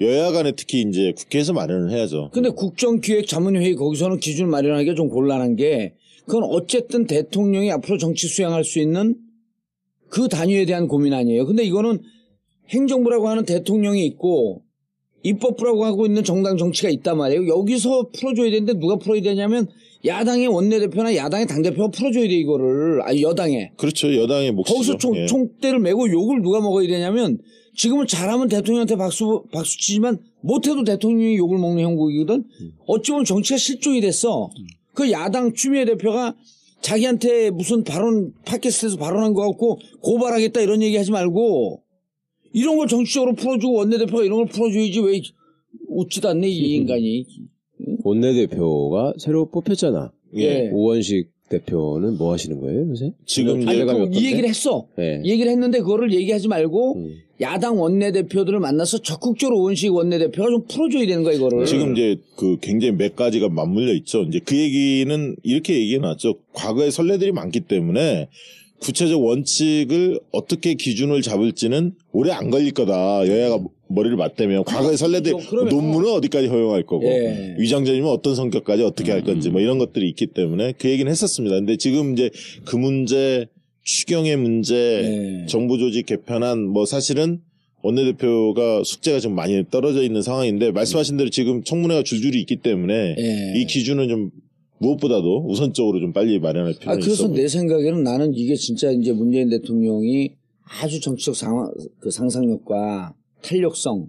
여야 간에 특히 이제 국회에서 마련을 해야죠. 근데 국정기획자문회의 거기서는 기준을 마련하기가 좀 곤란한 게 그건 어쨌든 대통령이 앞으로 정치 수행할 수 있는 그 단위에 대한 고민 아니에요. 근데 이거는 행정부라고 하는 대통령이 있고 입법부라고 하고 있는 정당 정치가 있단 말이에요. 여기서 풀어줘야 되는데 누가 풀어야 되냐면 야당의 원내대표나 야당의 당대표가 풀어줘야 돼 이거를. 여당에. 그렇죠. 여당의 몫이죠. 거기서 총대를 메고 욕을 누가 먹어야 되냐면 지금은 잘하면 대통령한테 박수 치지만 못해도 대통령이 욕을 먹는 형국이거든. 어찌 보면 정치가 실종이 됐어. 그 야당 추미애 대표가 자기한테 무슨 팟캐스트에서 발언한 거 갖고 고발하겠다 이런 얘기 하지 말고 이런 걸 정치적으로 풀어주고 원내대표가 이런 걸 풀어줘야지 왜 웃지도 않네 이 인간이. 원내대표가 새로 뽑혔잖아. 오원식 대표는 뭐 하시는 거예요 요새? 지금 이 얘기를 했어. 이 얘기를 했는데 그거를 얘기하지 말고 야당 원내대표들을 만나서 적극적으로 오원식 원내대표가 좀 풀어줘야 되는 거야 이거를. 지금 이제 그 굉장히 몇 가지가 맞물려 있죠. 이제 그 얘기는 이렇게 얘기해 놨죠. 과거에 선례들이 많기 때문에 구체적 원칙을 어떻게 기준을 잡을지는 오래 안 걸릴 거다. 여야가 머리를 맞대면 과거의 선례들 논문은 어디까지 허용할 거고 위장전이면 어떤 성격까지 어떻게 할 건지 뭐 이런 것들이 있기 때문에 그 얘기는 했었습니다. 근데 지금 이제 그 문제 추경의 문제 정부 조직 개편안 뭐 사실은 원내대표가 숙제가 좀 많이 떨어져 있는 상황인데 말씀하신 대로 지금 청문회가 줄줄이 있기 때문에 이 기준은 좀 무엇보다도 우선적으로 좀 빨리 마련할 필요가 있어. 그래서 내 생각에는 나는 이게 진짜 이제 문재인 대통령이 아주 정치적 상상력과 탄력성,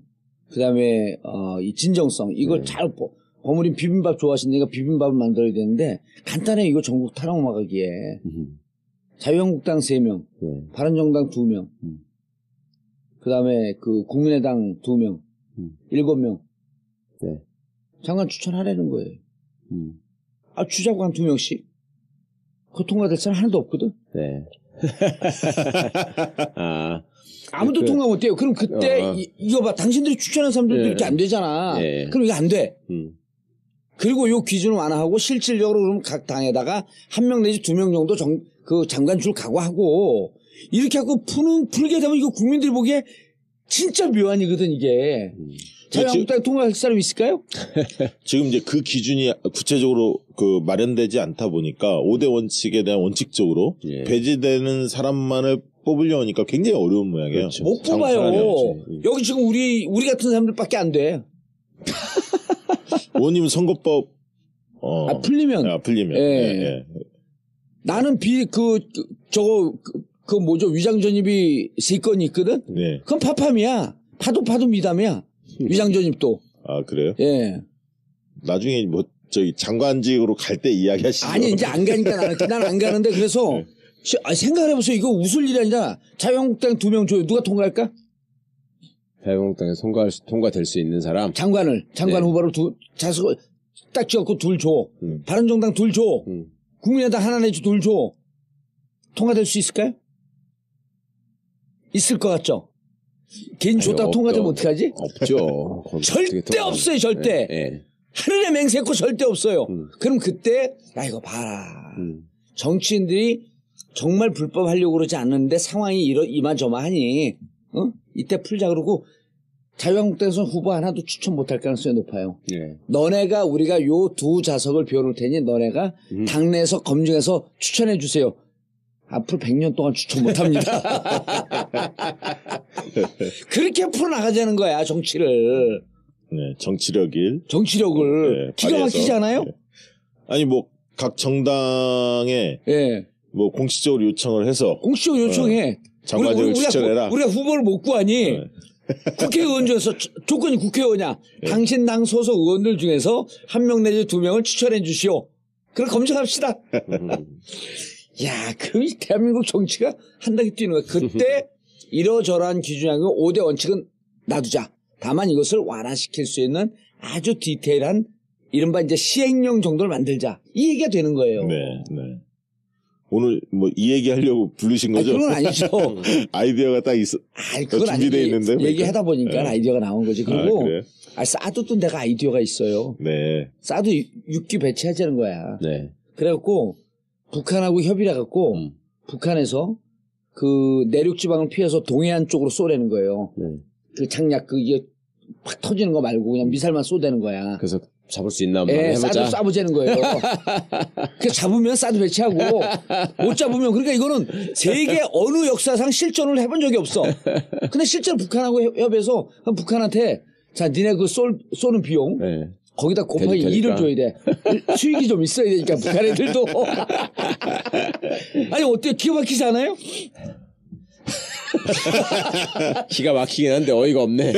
그 다음에 이 진정성 이걸 잘 버무린 비빔밥 좋아하시니까 비빔밥을 만들어야 되는데 간단해 이거 전국 탈옥 막기에 자유한국당 3명, 바른정당 2명, 그 다음에 그 국민의당 2명, 7명 장관 추천하라는 거예요. 주자고 한 2명씩. 그 통과될 사람 하나도 없거든. 아무도 통과 못해요. 그럼 그때 이거 봐. 당신들이 추천한 사람들도 이렇게 안 되잖아. 그럼 이게 안 돼. 그리고 요 기준을 완화하고 실질적으로 그럼 각 당에다가 1명 내지 2명 정도 그 장관 줄 각오하고 이렇게 하고 풀게 되면 이거 국민들이 보기에 진짜 묘안이거든, 이게. 자유한국당에 통과할 사람 있을까요? 지금 이제 그 기준이 구체적으로 그 마련되지 않다 보니까 5대 원칙에 대한 원칙적으로 배제되는 사람만을 뽑으려 하니까 굉장히 어려운 모양이에요. 그렇죠. 못 뽑아요. 여기 지금 우리 같은 사람들밖에 안 돼. 의원님은 선거법 풀리면. 풀리면. 예. 나는 뭐죠? 위장전입이 3건이 있거든? 네. 그건 파팜이야. 파도 미담이야. 위장전입도. 아, 그래요? 예. 나중에 장관직으로 갈 때 이야기하시죠. 아니, 이제 안 가니까 난 안 가는데 그래서 네. 생각을 해보세요. 이거 웃을 일이 아니라 자유한국당 2명 줘요. 누가 통과할까? 자유한국당에 통과될 수 있는 사람? 장관 후보로 자석 딱 찍어갖고 2 줘. 바른정당 2 줘. 국민의당 하나 내지 2 줘. 통과될 수 있을까요? 있을 것 같죠? 개인 줬다가 통과되면 어떡하지? 없죠. 절대 없어요, 절대. 네. 하늘에 맹세코 절대 없어요. 그럼 그때, 이거 봐라. 정치인들이 정말 불법 하려고 그러지 않는데 상황이 이마저마하니, 이때 풀자 그러고 자유한국당에서는 후보 하나도 추천 못할 가능성이 높아요. 네. 우리가 요 2 자석을 비워놓을 테니 너네가 당내에서 검증해서 추천해 주세요. 앞으로 100년 동안 추천 못합니다. 그렇게 풀어나가자는 거야, 정치를. 네, 정치력을. 네, 기가 막히지 않아요? 네. 아니, 각 정당에. 네. 공식적으로 요청을 해서. 공식적으로 요청해. 장관직을 추천해라. 우리가 후보를 못 구하니. 네. 국회의원 중에서 조건이 국회의원이야. 네. 당신 당 소속 의원들 중에서 1명 내지 2명을 추천해 주시오. 그럼 검증합시다. 야, 그럼 대한민국 정치가 한 단계 뛰는 거야. 그때 이러저러한 기준하고 5대 원칙은 놔두자. 다만 이것을 완화시킬 수 있는 아주 디테일한 이른바 이제 시행령 정도를 만들자. 이 얘기가 되는 거예요. 네. 오늘 이 얘기 하려고 부르신 거죠? 그건 아니죠. 아이디어가 딱 그건 준비되어 있는데. 얘기하다 보니까 네. 아이디어가 나온 거지. 그리고 사드도 내가 아이디어가 있어요. 네. 사드 6기 배치하자는 거야. 네. 그래갖고 북한하고 협의를 해갖고 북한에서 그 내륙 지방을 피해서 동해안 쪽으로 쏘라는 거예요. 그 장약 이게 확 터지는 거 말고 그냥 미사일만 쏘대는 거야. 그래서 잡을 수 있나 한번 해보자. 사드 쏴보자는 거예요. 그 잡으면 사드 배치하고 못 잡으면 그러니까 이거는 세계 어느 역사상 실전을 해본 적이 없어. 근데 실제로 북한하고 협의해서 북한한테 자 니네 그 쏘는 비용 거기다 곱하기 2를 줘야 돼. 수익이 좀 있어야 되니까 북한 애들도. 아니 어때요? 기가 막히지 않아요? 기가 막히긴 한데 어이가 없네.